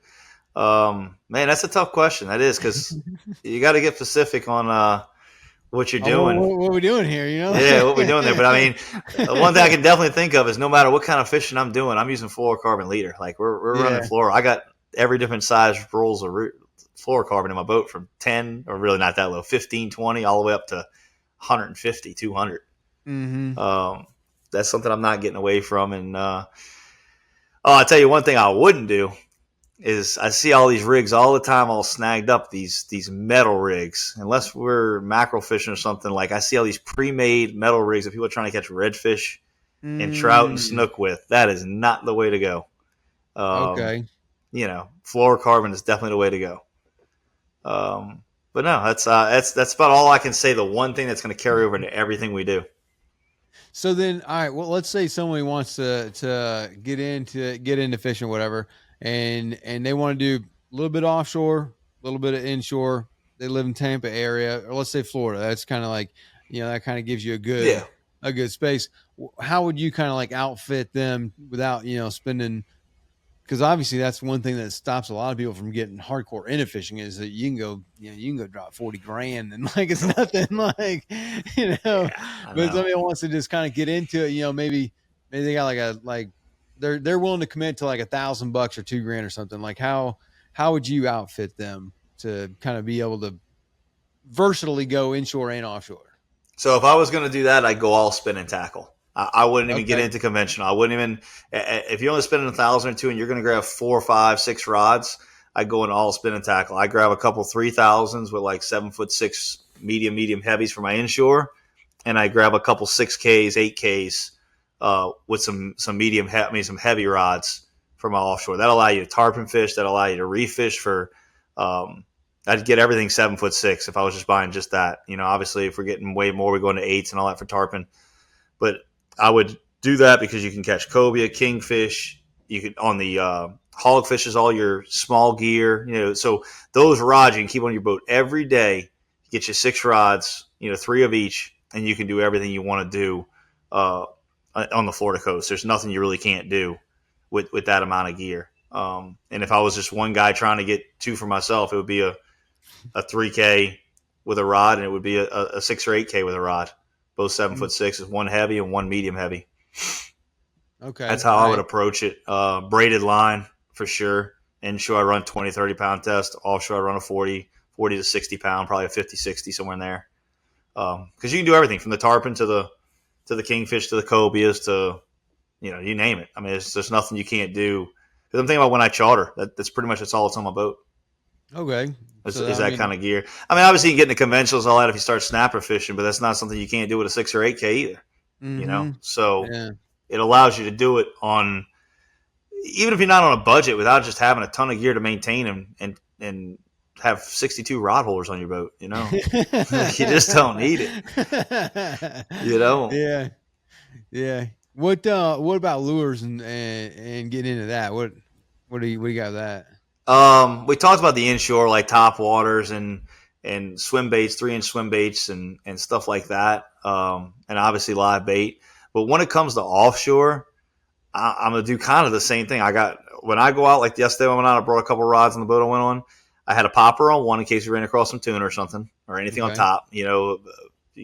man, that's a tough question. That is because you got to get specific on what you're
Oh, what,
doing.
what are we doing here?
Yeah, what we're doing there. But I mean, one thing I can definitely think of is no matter what kind of fishing I'm doing, I'm using fluorocarbon leader. Like we're running
Yeah.
fluoro. I got every different size rolls of fluorocarbon in my boat from 10 or really not that low, 15, 20, all the way up to 150, 200.
Hmm.
Um, that's something I'm not getting away from. And oh, I'll tell you one thing I wouldn't do is I see all these rigs all the time, all snagged up, these metal rigs. Unless we're mackerel fishing or something, like I see all these pre-made metal rigs that people are trying to catch redfish and trout and
Mm,
snook with. That is not the way to go. Um,
okay.
Fluorocarbon is definitely the way to go. But no, that's about all I can say. The one thing that's going to carry over into everything we do.
So then, all right. Well, let's say somebody wants to get into fishing, or whatever, and they want to do a little bit offshore, a little bit of inshore. They live in Tampa area, or let's say Florida. That's kind of like that kind of gives you a good
Yeah.
a good space. How would you kind of like outfit them without spending, because obviously that's one thing that stops a lot of people from getting hardcore into fishing is that you can go drop 40 grand and like it's nothing like you know
Yeah, I
but
know.
somebody wants to just kind of get into it, maybe they got they're willing to commit to like $1,000 or 2 grand or something. Like how would you outfit them to kind of be able to versatily go inshore and offshore?
So if I was going to do that, I'd go all spin and tackle. I wouldn't even get
Okay.
into conventional. I wouldn't even if you're only spending 1,000 or two and you're going to grab 4, 5, 6 rods. I go into all spin and tackle. I grab a couple 3000s with like 7'6" medium heavies for my inshore, and I grab a couple 6Ks, 8Ks with some medium, some heavy rods for my offshore. That'll allow you to tarpon fish. That'll allow you to reef fish for. I'd get everything 7'6" if I was just buying just that. Obviously, if we're getting way more, we go into 8s and all that for tarpon. But I would do that because you can catch cobia, kingfish. You can on the hogfish is all your small gear. So those rods you can keep on your boat every day. Get you 6 rods, 3 of each, and you can do everything you want to do on the Florida coast. There's nothing you really can't do with that amount of gear. And if I was just one guy trying to get 2 for myself, it would be a 3K with a rod, and it would be a 6 or 8K with a rod. Both 7'6", one heavy and one medium heavy.
Okay.
That's how I would approach it. Braided line for sure. Inshore I run 20, 30 pound test. Offshore I run a 40 to 60 pound, probably a 50, 60, somewhere in there. Because you can do everything from the tarpon to the kingfish to the cobias to, you name it. I mean, there's nothing you can't do. Because I'm thinking about when I charter. That's pretty much that's all that's on my boat.
Okay.
Is that kind of gear. I mean, obviously you can get into conventionals and all that if you start snapper fishing, but that's not something you can't do with a 6 or 8K either. So it allows you to do it on, even if you're not on a budget, without just having a ton of gear to maintain and have 62 rod holders on your boat. You just don't need it.
Yeah. What about lures and getting into that? What do you got with that?
We talked about the inshore, like top waters and swim baits, 3-inch swim baits and stuff like that. And obviously live bait. But when it comes to offshore, I'm going to do kind of the same thing. When I go out, like yesterday when I went out, I brought a couple rods on the boat I went on. I had a popper on one in case we ran across some tuna or something or anything on top. You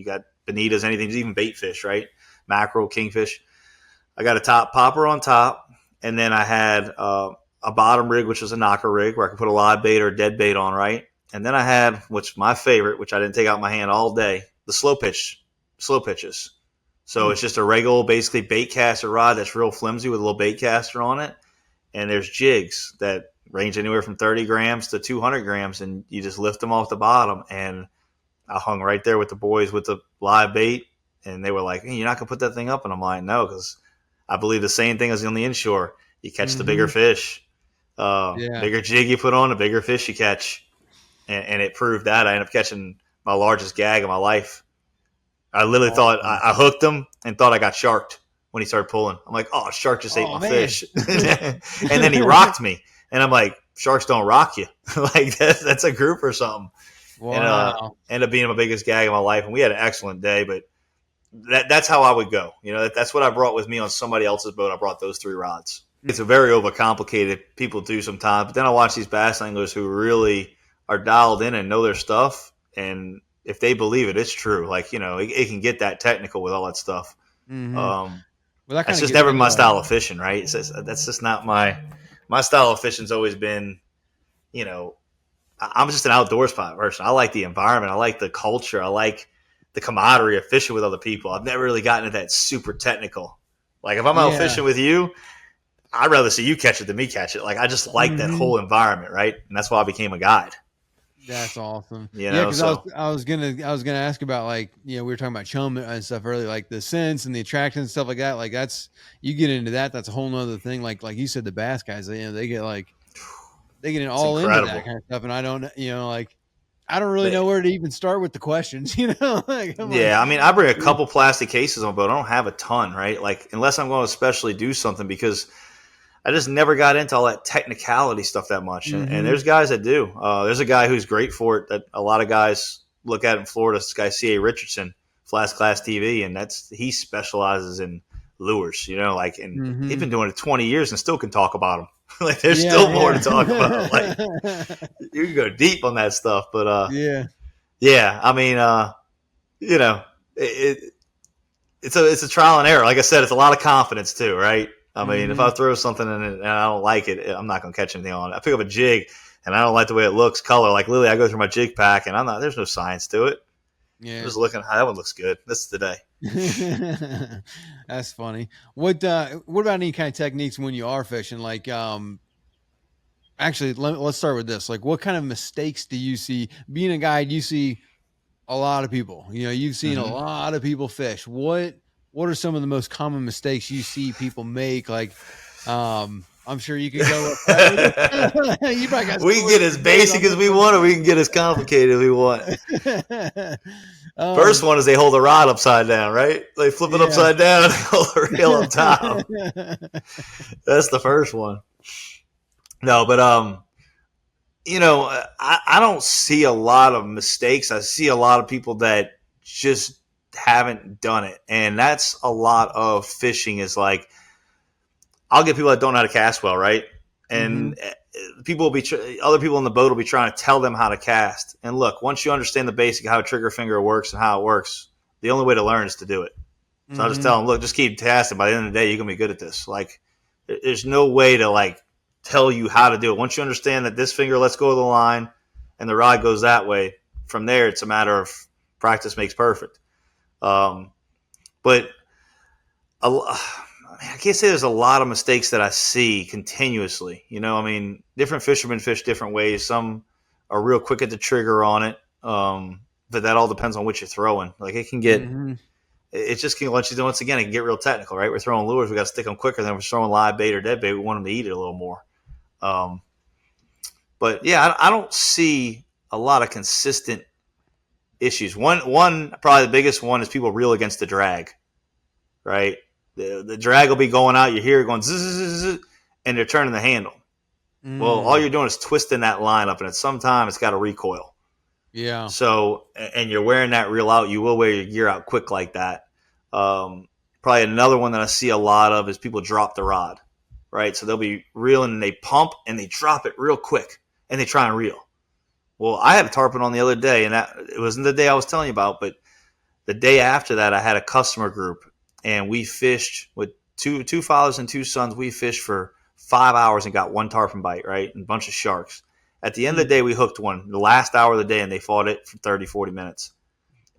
got bonitas, anything, even bait fish, right? Mackerel, kingfish. I got a top popper on top, and then I had a bottom rig, which was a knocker rig, where I could put a live bait or a dead bait on, right? And then I had, which my favorite, which I didn't take out my hand all day, the slow pitches. So it's just a regular, basically bait caster rod that's real flimsy with a little bait caster on it. And there's jigs that range anywhere from 30 grams to 200 grams, and you just lift them off the bottom. And I hung right there with the boys with the live bait, and they were like, hey, you're not going to put that thing up? And I'm like, no, because I believe the same thing as on the inshore. You catch the bigger fish. Bigger jig you put on, the bigger fish you catch. And it proved that. I ended up catching my largest gag of my life. I literally thought I hooked him and thought I got sharked when he started pulling. I'm like, oh, shark just ate my fish. And then he rocked me. And I'm like, sharks don't rock you. Like that's a group or something.
Wow.
And ended up being my biggest gag of my life. And we had an excellent day, but that's how I would go. That's what I brought with me on somebody else's boat. I brought those 3 rods. It's a very overcomplicated. People do sometimes, but then I watch these bass anglers who really are dialed in and know their stuff. And if they believe it, it's true. Like, it can get that technical with all that stuff. That's just never my style of fishing, right? That's just not my style of fishing's always been, I'm just an outdoors person. I like the environment. I like the culture. I like the camaraderie of fishing with other people. I've never really gotten into that super technical. Like if I'm out fishing with you, I'd rather see you catch it than me catch it. Like I just like that whole environment, right? And that's why I became a guide.
That's awesome.
Because
I was gonna ask about, like, we were talking about chum and stuff earlier, like the scents and the attraction and stuff like that. Like you get into that, that's a whole nother thing. Like you said, the bass guys, they get all into that kind of stuff, and I don't, I don't really know where to even start with the questions,
I mean, I bring a couple plastic cases on boat. I don't have a ton, right? Like unless I'm going to especially do something, because I just never got into all that technicality stuff that much. And there's guys that do. There's a guy who's great for it that a lot of guys look at in Florida. This guy, C.A. Richardson, Flash Class TV, and he specializes in lures, and he's been doing it 20 years and still can talk about them. Like there's still more to talk about. Like you can go deep on that stuff, but I mean, it's a trial and error. Like I said, it's a lot of confidence too, right? I mean, if I throw something in it and I don't like it, I'm not going to catch anything on it. I pick up a jig and I don't like the way it looks, color. Like literally, I go through my jig pack and there's no science to it. Yeah. I'm just looking, that one looks good. This is the day.
That's funny. What about any kind of techniques when you are fishing? Like, Actually, let's start with this. Like, what kind of mistakes do you see? Being a guide, you see a lot of people. You've seen a
Mm-hmm.
lot of people fish. What are some of the most common mistakes you see people make? Like, I'm sure you could go with that. You probably got
We can
stories
get as
for days
basic
on
as
this
we want, or we can get as complicated as we want.
one.
First
um,
one is they hold the rod upside down, right? They flip it
yeah.
upside down and hold the reel up top. That's the first one. No, but I don't see a lot of mistakes. I see a lot of people that just haven't done it, and that's a lot of fishing. Is like I'll get people that don't know how to cast well, right?
hmm
And people will be other people in the boat will be trying to tell them how to cast. And look, once you understand the basic of how a trigger finger works and how it works, the only way to learn is to do it. So I just
hmm
tell them, look, just keep casting. By the end of the day, you're gonna be good at this. Like, there's no way to like tell you how to do it. Once you understand that this finger lets go of the line and the rod goes that way, from there it's a matter of practice makes perfect. Um, but I can't say there's a lot of mistakes that I see continuously. I mean, different fishermen fish different ways. Some are real quick at the trigger on it, but that all depends on what you're throwing. Like
hmm
it just can let you know. Once again, it can get real technical, right? We're throwing lures, we got to stick them quicker than we're throwing live bait or dead bait. We want them to eat it a little more. Um, but yeah, I don't see a lot of consistent issues. One probably the biggest one is people reel against the drag, right? The drag will be going out. You hear it going zzz, zzz, zzz, and they're turning the handle. Well, all
Mm,
you're doing is twisting that line up, and at some time it's got to recoil.
yeah.
So, and you're wearing that reel out. You will wear your gear out quick like that. Probably another one that I see a lot of is people drop the rod, right? So they'll be reeling and they pump and they drop it real quick and they try and reel. Well, I had a tarpon on the other day, and that it wasn't the day I was telling you about, but the day after that, I had a customer group, and we fished with two fathers and two sons. We fished for 5 hours and got one tarpon bite, right, and a bunch of sharks. At the end of
Mm,
the day, we hooked one, the last hour of the day, and they fought it for 30, 40 minutes.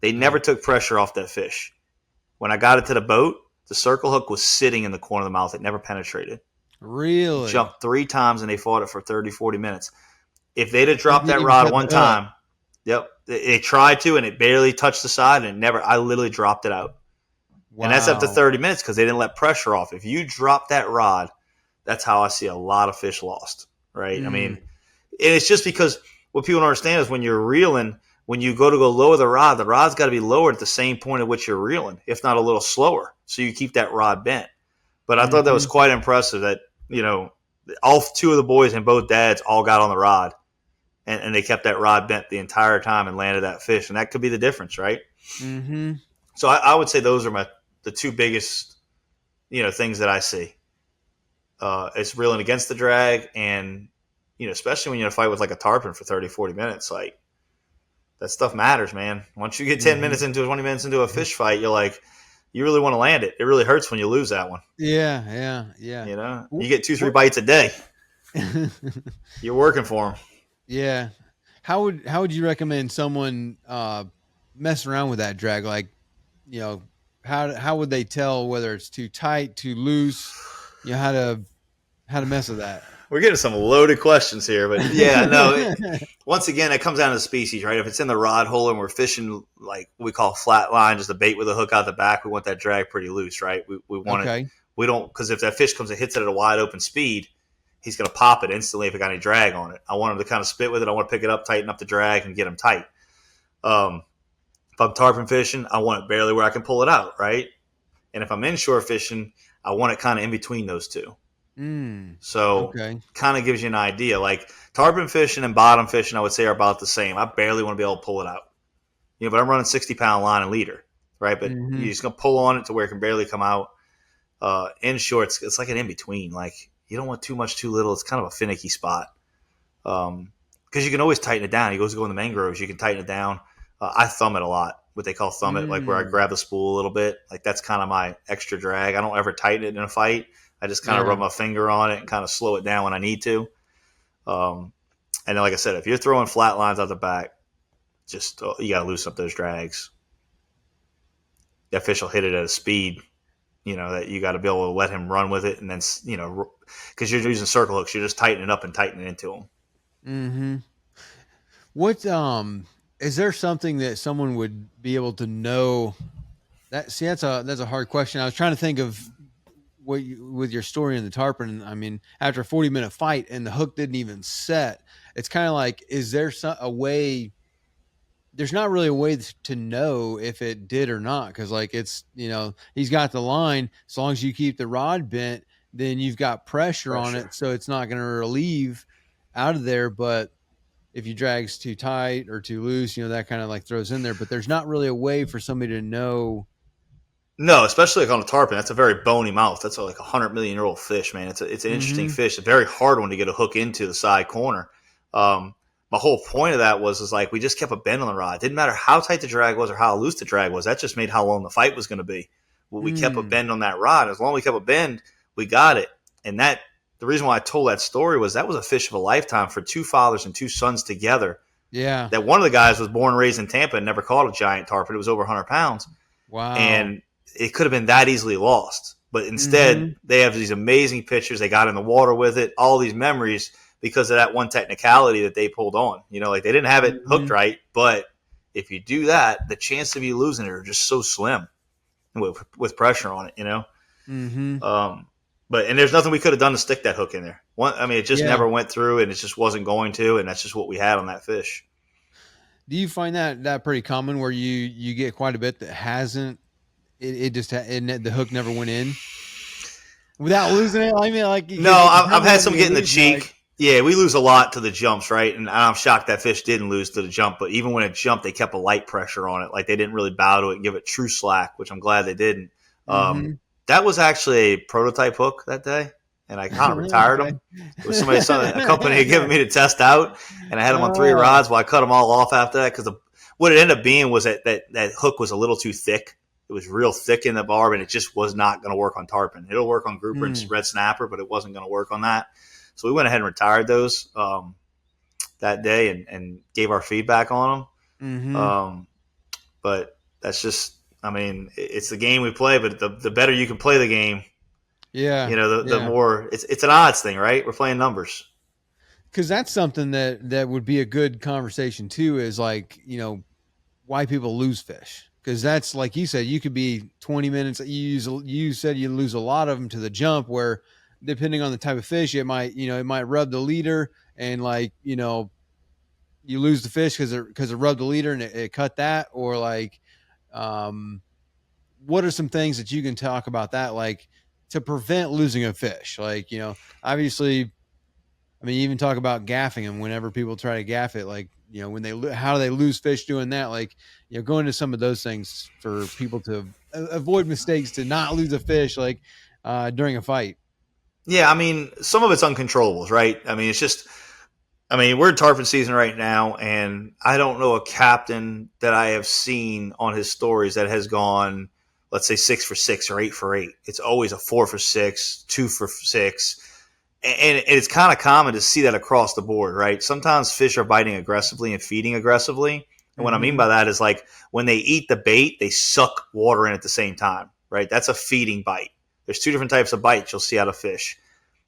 They never
dang.
took pressure off that fish. When I got it to the boat, the circle hook was sitting in the corner of the mouth. It never penetrated. It
Really?
jumped 3 times, and they fought it for 30, 40 minutes. If they'd have
It
dropped
didn't
that
even
rod
cut the
one
hook.
time, yep, they tried to, and it barely touched the side, and it never. I literally dropped it out, and that's after
Wow.
30 minutes because they didn't let pressure off. If you drop that rod, that's how I see a lot of fish lost. Right? I mean,
Mm,
and it's just because what people don't understand is when you're reeling, when you go lower the rod's got to be lowered at the same point at which you're reeling, if not a little slower, so you keep that rod bent. But I thought that was
hmm
quite impressive that all two of the boys and both dads all got on the rod and they kept that rod bent the entire time and landed that fish, and that could be the difference, right?
hmm
So I would say those are the two biggest things that I see. It's reeling against the drag, and especially when you're in a fight with like a tarpon for 30, 40 minutes, like that stuff matters, man. Once you get 10
hmm
minutes into 20 minutes into a fish fight, you're like, you really want to land it. It really hurts when you lose that one.
Yeah, yeah, yeah.
You get two, three
What?
bites a day. You're working for them.
Yeah. How would you recommend someone mess around with that drag? Like, you know, how would they tell whether it's too tight, too loose? How to mess with that?
We're getting some loaded questions here, but yeah, no. Once again, it comes down to the species, right? If it's in the rod hole and we're fishing like we call flat line, just a bait with a hook out the back, we want that drag pretty loose, right? We want it.
Okay.
We don't because if that fish comes and hits it at a wide open speed, he's going to pop it instantly if it got any drag on it. I want him to kind of spit with it. I want to pick it up, tighten up the drag, and get him tight. If I'm tarpon fishing, I want it barely where I can pull it out, right? And if I'm inshore fishing, I want it kind of in between those two.
Mm,
So
okay.
kind of gives you an idea. Like tarpon fishing and bottom fishing, I would say are about the same. I barely want to be able to pull it out. But I'm running 60-pound line and leader, right? But you're
hmm
just gonna pull on it to where it can barely come out. Inshore, it's like an in between. Like you don't want too much, too little. It's kind of a finicky spot. Because you can always tighten it down. You go in the mangroves, you can tighten it down. I thumb it a lot, what they call thumb it, like where I
Mm,
grab the spool a little bit. Like that's kind of my extra drag. I don't ever tighten it in a fight. I just kind of
yeah.
rub my finger on it and kind of slow it down when I need to. And then, like I said, if you're throwing flat lines out the back, just you got to loosen up those drags. That fish will hit it at a speed, that you got to be able to let him run with it, and then because you're using circle hooks. You're just tightening up and tightening into them.
Mm-hmm. What is there something that someone would be able to know? That's a hard question. I was trying to think of with your story in the tarpon. I mean, after a 40-minute fight and the hook didn't even set, it's kind of like, is there a way? There's not really a way to know if it did or not, because like it's, he's got the line. As long as you keep the rod bent, then you've got pressure on it, so it's not going to relieve out of there. But if you drag's too tight or too loose, that kind of like throws in there. But there's not really a way for somebody to know.
No, especially like on a tarpon. That's a very bony mouth. That's like 100 million-year-old fish, man. It's an interesting
Mm-hmm.
fish. A very hard one to get a hook into the side corner. My whole point of that was like we just kept a bend on the rod. It didn't matter how tight the drag was or how loose the drag was. That just made how long the fight was going to be. Well, we kept a bend on that rod. As long as we kept a bend, we got it. And that the reason why I told that story was that was a fish of a lifetime for two fathers and two sons together.
Yeah.
That one of the guys was born and raised in Tampa and never caught a giant tarpon. It was over 100 pounds.
Wow.
And it could have been that easily lost. But instead, they have these amazing pictures. They got in the water with it, all these memories because of that one technicality that they pulled on. Like they didn't have it hooked right, but if you do that, the chance of you losing it are just so slim with pressure on it, But there's nothing we could have done to stick that hook in there. It just never went through, and it just wasn't going to, and that's just what we had on that fish.
Do you find that pretty common where you get quite a bit that hasn't? The hook never went in without losing it. I mean, like
no, I've had some get in the cheek.
Like,
yeah, we lose a lot to the jumps, right? And I'm shocked that fish didn't lose to the jump. But even when it jumped, they kept a light pressure on it. Like they didn't really bow to it and give it true slack, which I'm glad they didn't. That was actually a prototype hook that day, and I kind of retired them. It was a company had given me to test out, and I had them on 3 rods. Well, I cut them all off after that because what it ended up being was that hook was a little too thick. It was real thick in the barb, and it just was not going to work on tarpon. It'll work on grouper and red snapper, but it wasn't going to work on that. So we went ahead and retired those that day and gave our feedback on them. But that's just, it's the game we play, but the better you can play the game, the more it's an odds thing, right? We're playing numbers.
Because that's something that would be a good conversation too, is like, why people lose fish. Because that's like you said, you could be 20 minutes. You said you lose a lot of them to the jump, where depending on the type of fish, it might rub the leader, and like, you lose the fish because it rubbed the leader and it cut that. Or like, what are some things that you can talk about that, like to prevent losing a fish? Like, obviously, you even talk about gaffing them whenever people try to gaff it, like, when how do they lose fish doing that? Like, go into some of those things for people to avoid mistakes to not lose a fish, like during a fight.
Yeah, some of it's uncontrollables, right? It's just, we're in tarpon season right now, and I don't know a captain that I have seen on his stories that has gone, let's say 6 for 6 or 8 for 8. It's always a 4 for 6, 2 for 6. And it's kind of common to see that across the board, right? Sometimes fish are biting aggressively and feeding aggressively. And what I mean by that is like when they eat the bait, they suck water in at the same time, right? That's a feeding bite. There's 2 different types of bites you'll see out of fish.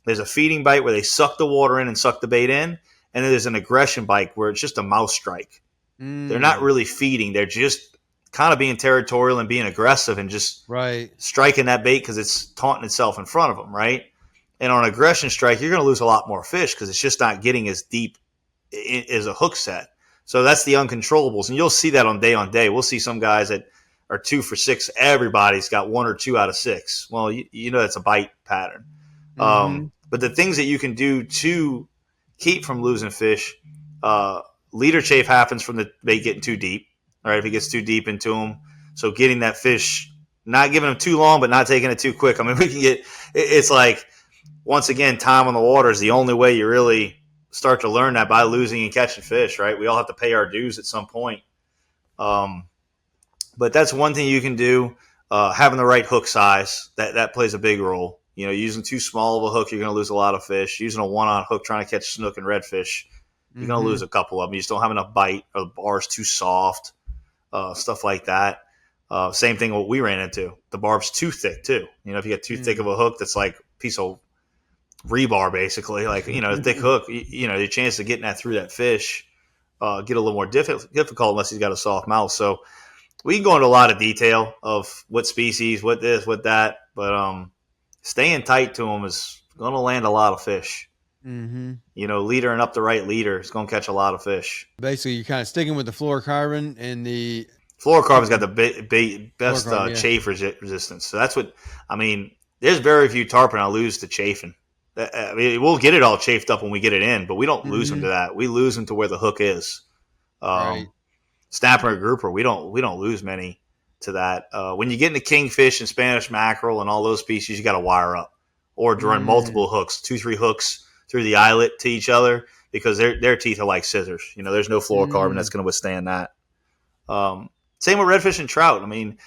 There's a feeding bite where they suck the water in and suck the bait in. And then there's an aggression bite where it's just a mouth strike. They're not really feeding. They're just kind of being territorial and being aggressive and just striking that bait because it's taunting itself in front of them, right? And on an aggression strike, you're going to lose a lot more fish because it's just not getting as deep as a hook set. So that's the uncontrollables. And you'll see that on day. We'll see some guys that are 2 for 6. Everybody's got 1 or 2 out of 6. Well, that's a bite pattern. But the things that you can do to keep from losing fish, leader chafe happens from the bait getting too deep. All right, if it gets too deep into them. So getting that fish, not giving them too long, but not taking it too quick. We can get – it's like – once again, time on the water is the only way you really start to learn that, by losing and catching fish, right? We all have to pay our dues at some point. But that's one thing you can do. Having the right hook size, that plays a big role. Using too small of a hook, you're going to lose a lot of fish. Using a 1-on hook trying to catch snook and redfish, you're going to lose a couple of them. You just don't have enough bite, or the bar's too soft, stuff like that. Same thing what we ran into. The barb's too thick too. If you get too thick of a hook, that's like a piece of rebar, basically, like, a thick hook. The chance of getting that through that fish get a little more difficult unless he's got a soft mouth. So we can go into a lot of detail of what species, what this, what that, but staying tight to them is going to land a lot of fish.
Mm-hmm.
Leadering up the right leader is going to catch a lot of fish.
Basically, you're kind of sticking with the fluorocarbon and the
fluorocarbon's got the best chafe resistance. So that's what I mean. There's very few tarpon I lose to chafing. I mean, we'll get it all chafed up when we get it in, but we don't lose them to that. We lose them to where the hook is.
Right.
Snapper and grouper, we don't lose many to that. When you get into kingfish and Spanish mackerel and all those species, you got to wire up or to run multiple hooks, 2-3 hooks through the eyelet to each other, because their teeth are like scissors. There's no fluorocarbon that's going to withstand that. Same with redfish and trout. I mean,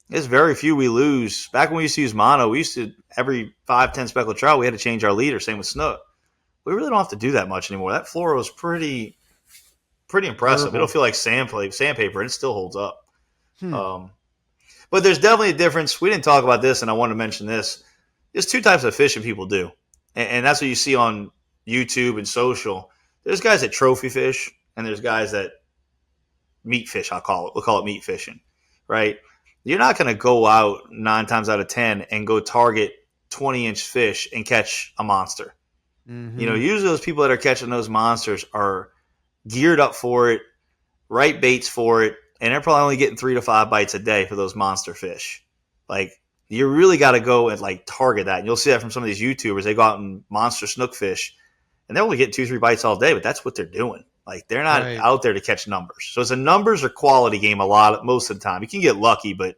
there's very few we lose. Back when we used to use mono, we used to, every 5-10 speckled trout, we had to change our leader. Same with snook. We really don't have to do that much anymore. That fluoro is pretty impressive. It'll feel like sandpaper, and it still holds up. But there's definitely a difference. We didn't talk about this, and I wanted to mention this. There's two types of fishing people do, and that's what you see on YouTube and social. There's guys that trophy fish, and there's guys that meat fish. We'll call it meat fishing, right? You're not going to go out 9 times out of 10 and go target 20-inch fish and catch a monster. Usually those people that are catching those monsters are geared up for it, right baits for it, and they're probably only getting 3 to 5 bites a day for those monster fish. Like, you really got to go and target that. And you'll see that from some of these YouTubers. They go out and monster snook fish, and they're only getting 2-3 bites all day, but that's what they're doing. Like, they're not out there to catch numbers. So it's a numbers or quality game most of the time. You can get lucky, but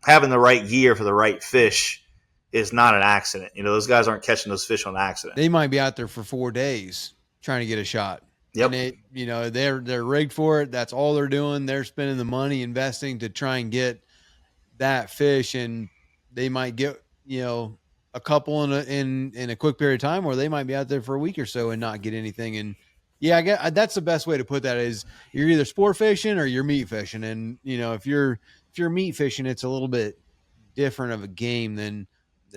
having the right gear for the right fish is not an accident. Those guys aren't catching those fish on accident.
They might be out there for 4 days trying to get a shot.
Yep.
And they're rigged for it. That's all they're doing. They're spending the money investing to try and get that fish, and they might get, a couple in a quick period of time, or they might be out there for a week or so and not get anything. And yeah, I guess that's the best way to put that is you're either sport fishing or you're meat fishing. And, if you're meat fishing, it's a little bit different of a game than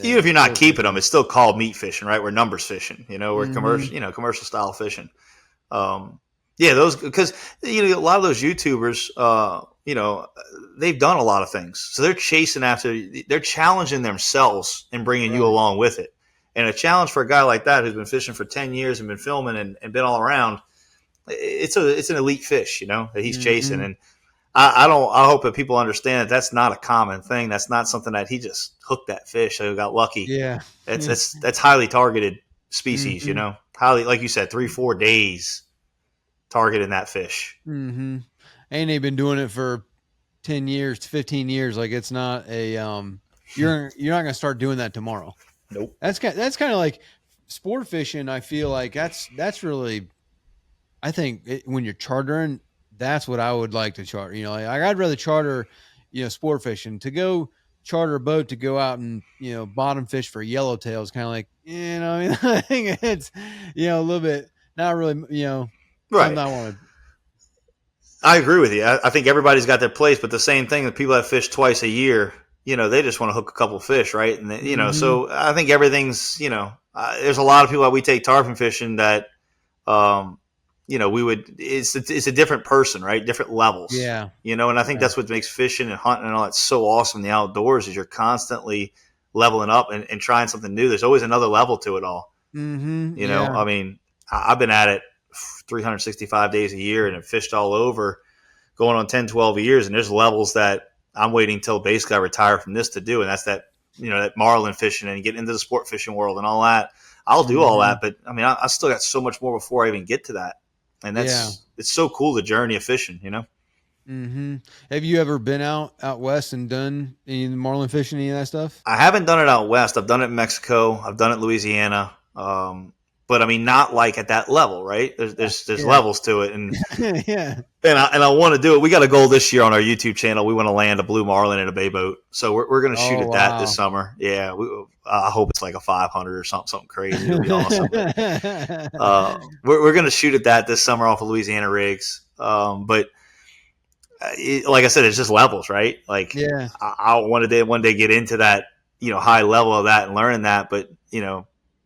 even if you're not keeping them, it's still called meat fishing, right? We're numbers fishing, we're commercial style fishing. Those, because a lot of those YouTubers, they've done a lot of things, so they're challenging themselves and bringing you along with it. And a challenge for a guy like that who's been fishing for 10 years and been filming and been all around, it's an elite fish, that he's chasing. And I hope that people understand that that's not a common thing. That's not something that he just hooked that fish, so he got lucky.
Yeah,
that's highly targeted species. Highly, like you said, 3-4 days targeting that fish.
And they've been doing it for 10 years, 15 years. Like, it's not a you're not going to start doing that tomorrow.
Nope.
That's kind of like sport fishing. I feel like that's really, I think when you're chartering, that's what I would like to charter. I'd rather charter, sport fishing. To go charter a boat to go out and, bottom fish for yellowtail is kind of like, I think it's, a little bit, not really,
right. I agree with you. I think everybody's got their place, but the same thing, the people that fish twice a year, they just want to hook a couple fish, right? And so I think everything's, there's a lot of people that we take tarpon fishing that, we would. It's a different person, right? Different levels.
Yeah.
And I think that's what makes fishing and hunting and all that so awesome in the outdoors is you're constantly leveling up and trying something new. There's always another level to it all. I mean, I've been at it 365 days a year and have fished all over, going on 10, 12 years, and there's levels that I'm waiting until basically I retire from this to do, and that's that marlin fishing and get into the sport fishing world and all that. I'll do all that, but I mean, I still got so much more before I even get to that, and it's so cool, the journey of fishing.
Have you ever been out west and done any marlin fishing, any of that stuff?
I haven't done it out west. I've done it in Mexico. I've done it in Louisiana. But I mean, not like at that level, right? There's levels to it, and and I want to do it. We got a goal this year on our YouTube channel. We want to land a blue marlin in a bay boat, so we're going to shoot at that this summer. Yeah, I hope it's like a 500 or something crazy. It'll be awesome. We're going to shoot at that this summer off of Louisiana rigs. But like I said, it's just levels, right? Like, I want to one day get into that, high level of that and learning that, but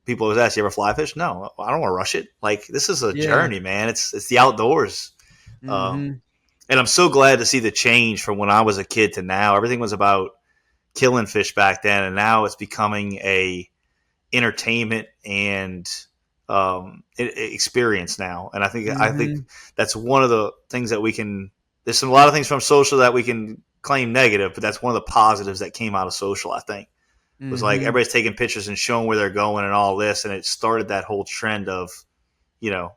people always ask, you ever fly fish? No, I don't want to rush it. Like, this is a
Yeah.
journey, man. It's the outdoors.
Mm-hmm.
And I'm so glad to see the change from when I was a kid to now. Everything was about killing fish back then, and now it's becoming a entertainment and experience now. And I think
Mm-hmm.
that's one of the things that we can. There's a lot of things from social that we can claim negative, but that's one of the positives that came out of social. I think was like
Mm-hmm.
everybody's taking pictures and showing where they're going and all this, and it started that whole trend of, you know,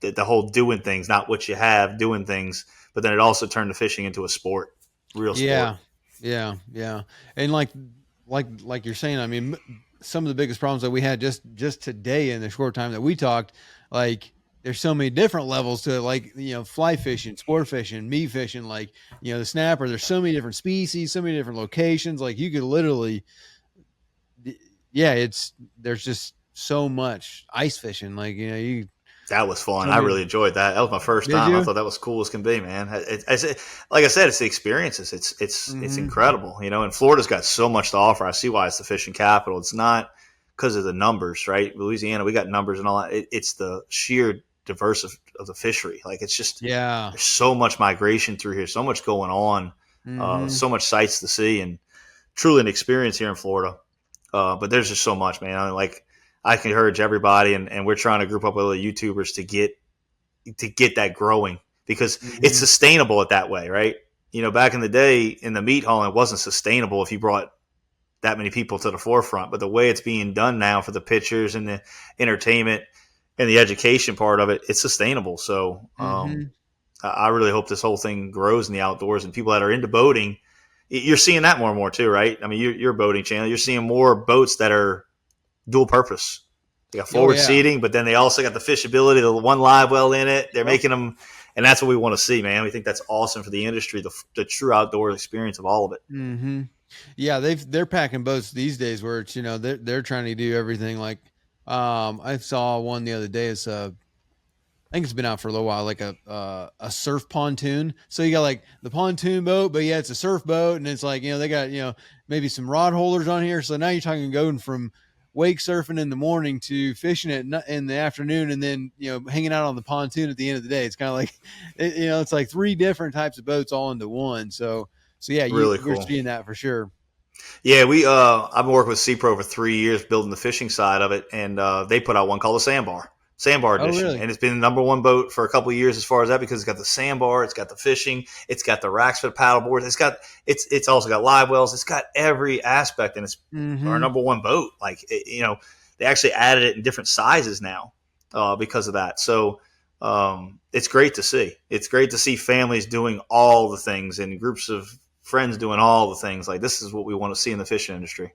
the whole doing things, not what you have, doing things. But then it also turned the fishing into a sport, real sport.
Yeah, yeah, yeah, and like you're saying, I mean, some of the biggest problems that we had just today in the short time that we talked, like there's so many different levels to it, like fly fishing, sport fishing, meat fishing, like the snapper. There's so many different species, so many different locations. Like you could literally, yeah, there's just so much ice fishing. Like you
That was fun.
so
I
many.
really enjoyed that. That was my first
Did
time. I
you?
thought that was cool as can be, man. Like I said, it's the experiences. It's
Mm-hmm.
incredible, And Florida's got so much to offer. I see why it's the fishing capital. It's not because of the numbers, right? Louisiana, we got numbers and all that. It's the sheer diversity of the fishery. Like, it's just
Yeah.
there's so much migration through here, so much going on,
Mm-hmm.
so much sights to see, and truly an experience here in Florida. But there's just so much, man. I mean, like, I can encourage everybody, and we're trying to group up with other YouTubers to get that growing, because it's
Mm-hmm.
sustainable at that way, right? Back in the day in the meat hauling, it wasn't sustainable if you brought that many people to the forefront. But the way it's being done now for the pictures and the entertainment and the education part of it, it's sustainable. So
Mm-hmm.
I really hope this whole thing grows in the outdoors, and people that are into boating, you're seeing that more and more too, right? I mean, you're a boating channel. You're seeing more boats that are dual purpose. They got
Oh
forward
yeah.
seating, but then they also got the fishability, the one live well in it. They're
Yep.
making them, and that's what we want to see, man. We think that's awesome for the industry, the true outdoor experience of all of it.
Mm-hmm. Yeah, they're packing boats these days where it's they're trying to do everything like I saw one the other day. It's I think it's been out for a little while, like a surf pontoon. So you got like the pontoon boat, but yeah, it's a surf boat, and it's like they got maybe some rod holders on here. So now you're talking going from wake surfing in the morning to fishing in the afternoon, and then hanging out on the pontoon at the end of the day. It's kind of like it's like three different types of boats all into one. So yeah,
Really
we're
cool.
seeing that for sure.
Yeah, I've been working with CPro for 3 years building the fishing side of it, and they put out one called the Sandbar
Oh
Edition,
really?
and it's been the number one boat for a couple of years as far as that, because it's got the sandbar, it's got the fishing, it's got the racks for the paddle boards, it's also got live wells, it's got every aspect, and it's our
Mm-hmm.
number one boat. Like, they actually added it in different sizes now because of that. So it's great to see. It's great to see families doing all the things and groups of friends doing all the things. Like, this is what we want to see in the fishing industry.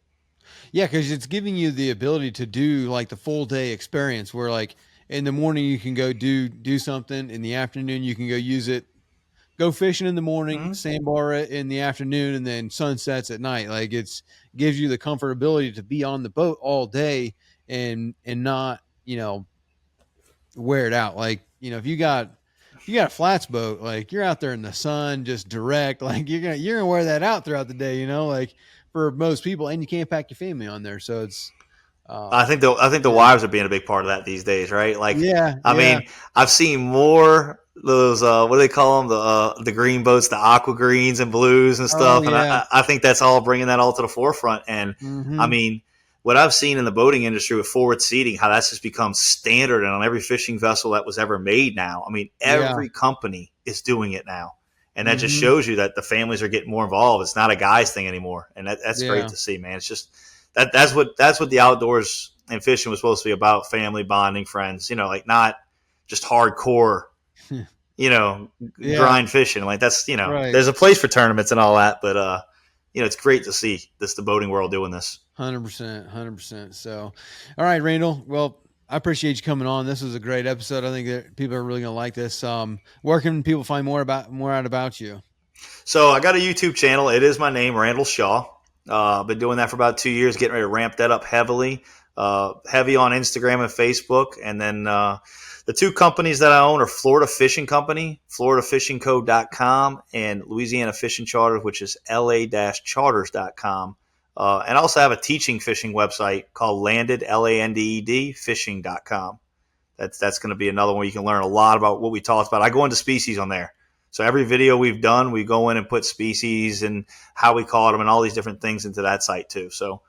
Yeah, because it's giving you the ability to do like the full day experience where like in the morning you can go do something, in the afternoon you can go use it, go fishing in the morning,
Mm-hmm.
sandbar it in the afternoon, and then sunsets at night. Like it's gives you the comfortability to be on the boat all day and not wear it out. Like if you got a flats boat, like you're out there in the sun, just direct, like you're gonna wear that out throughout the day, like for most people, and you can't pack your family on there. So it's
I think the
yeah.
wives are being a big part of that these days, right? Like,
Yeah,
I
yeah.
mean, I've seen more those what do they call them, the green boats, the aqua greens and blues and
Oh
stuff, and
yeah.
I think that's all bringing that all to the forefront. And I
Mhm.
mean, what I've seen in the boating industry with forward seating, how that's just become standard and on every fishing vessel that was ever made now. I mean,
Yeah.
every company is doing it now. And that just
Mhm.
shows you that the families are getting more involved. It's not a guy's thing anymore, and that's great
Yeah.
to see, man. It's just that's what the outdoors and fishing was supposed to be about: family bonding, friends. Like, not just hardcore, you know,
Yeah.
grind fishing. Like, that's
Right.
there's a place for tournaments and all that, but it's great to see the boating world doing this.
100%. 100%. So, all right, Randall. Well, I appreciate you coming on. This was a great episode. I think that people are really gonna like this. Where can people find more out about you?
So I got a YouTube channel. It is my name, Randall Shaw. I've been doing that for about 2 years, getting ready to ramp that up heavily. Heavy on Instagram and Facebook. And then the two companies that I own are Florida Fishing Company, floridafishingco.com, and Louisiana Fishing Charters, which is la-charters.com. And I also have a teaching fishing website called Landed, Landed, fishing.com. That's going to be another one you can learn a lot about what we talked about. I go into species on there. So every video we've done, we go in and put species and how we caught them and all these different things into that site too. So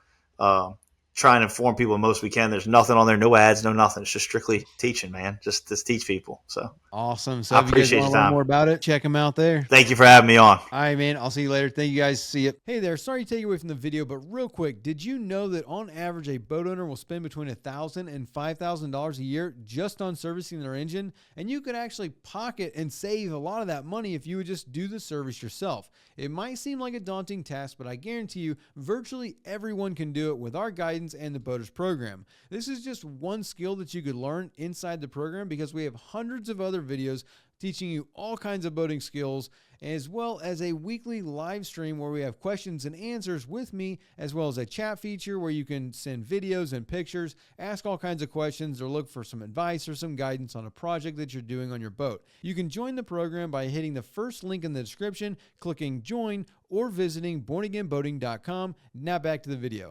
try and inform people the most we can. There's nothing on there, no ads, no nothing. It's just strictly teaching, man. Just teach people. So
awesome. So
I
if you guys
appreciate
want
your
to learn
time.
more about it, check them out there.
Thank you for having me on.
All right, man. I'll see you later. Thank you guys. See you. Hey there. Sorry to take you away from the video, but real quick, did you know that on average a boat owner will spend between $1,000 and $5,000 a year just on servicing their engine? And you could actually pocket and save a lot of that money if you would just do the service yourself. It might seem like a daunting task, but I guarantee you virtually everyone can do it with our guidance and the Boaters program. This is just one skill that you could learn inside the program because we have hundreds of other videos teaching you all kinds of boating skills, as well as a weekly live stream where we have questions and answers with me, as well as a chat feature where you can send videos and pictures, ask all kinds of questions, or look for some advice or some guidance on a project that you're doing on your boat. You can join the program by hitting the first link in the description, clicking join, or visiting bornagainboating.com. Now back to the video.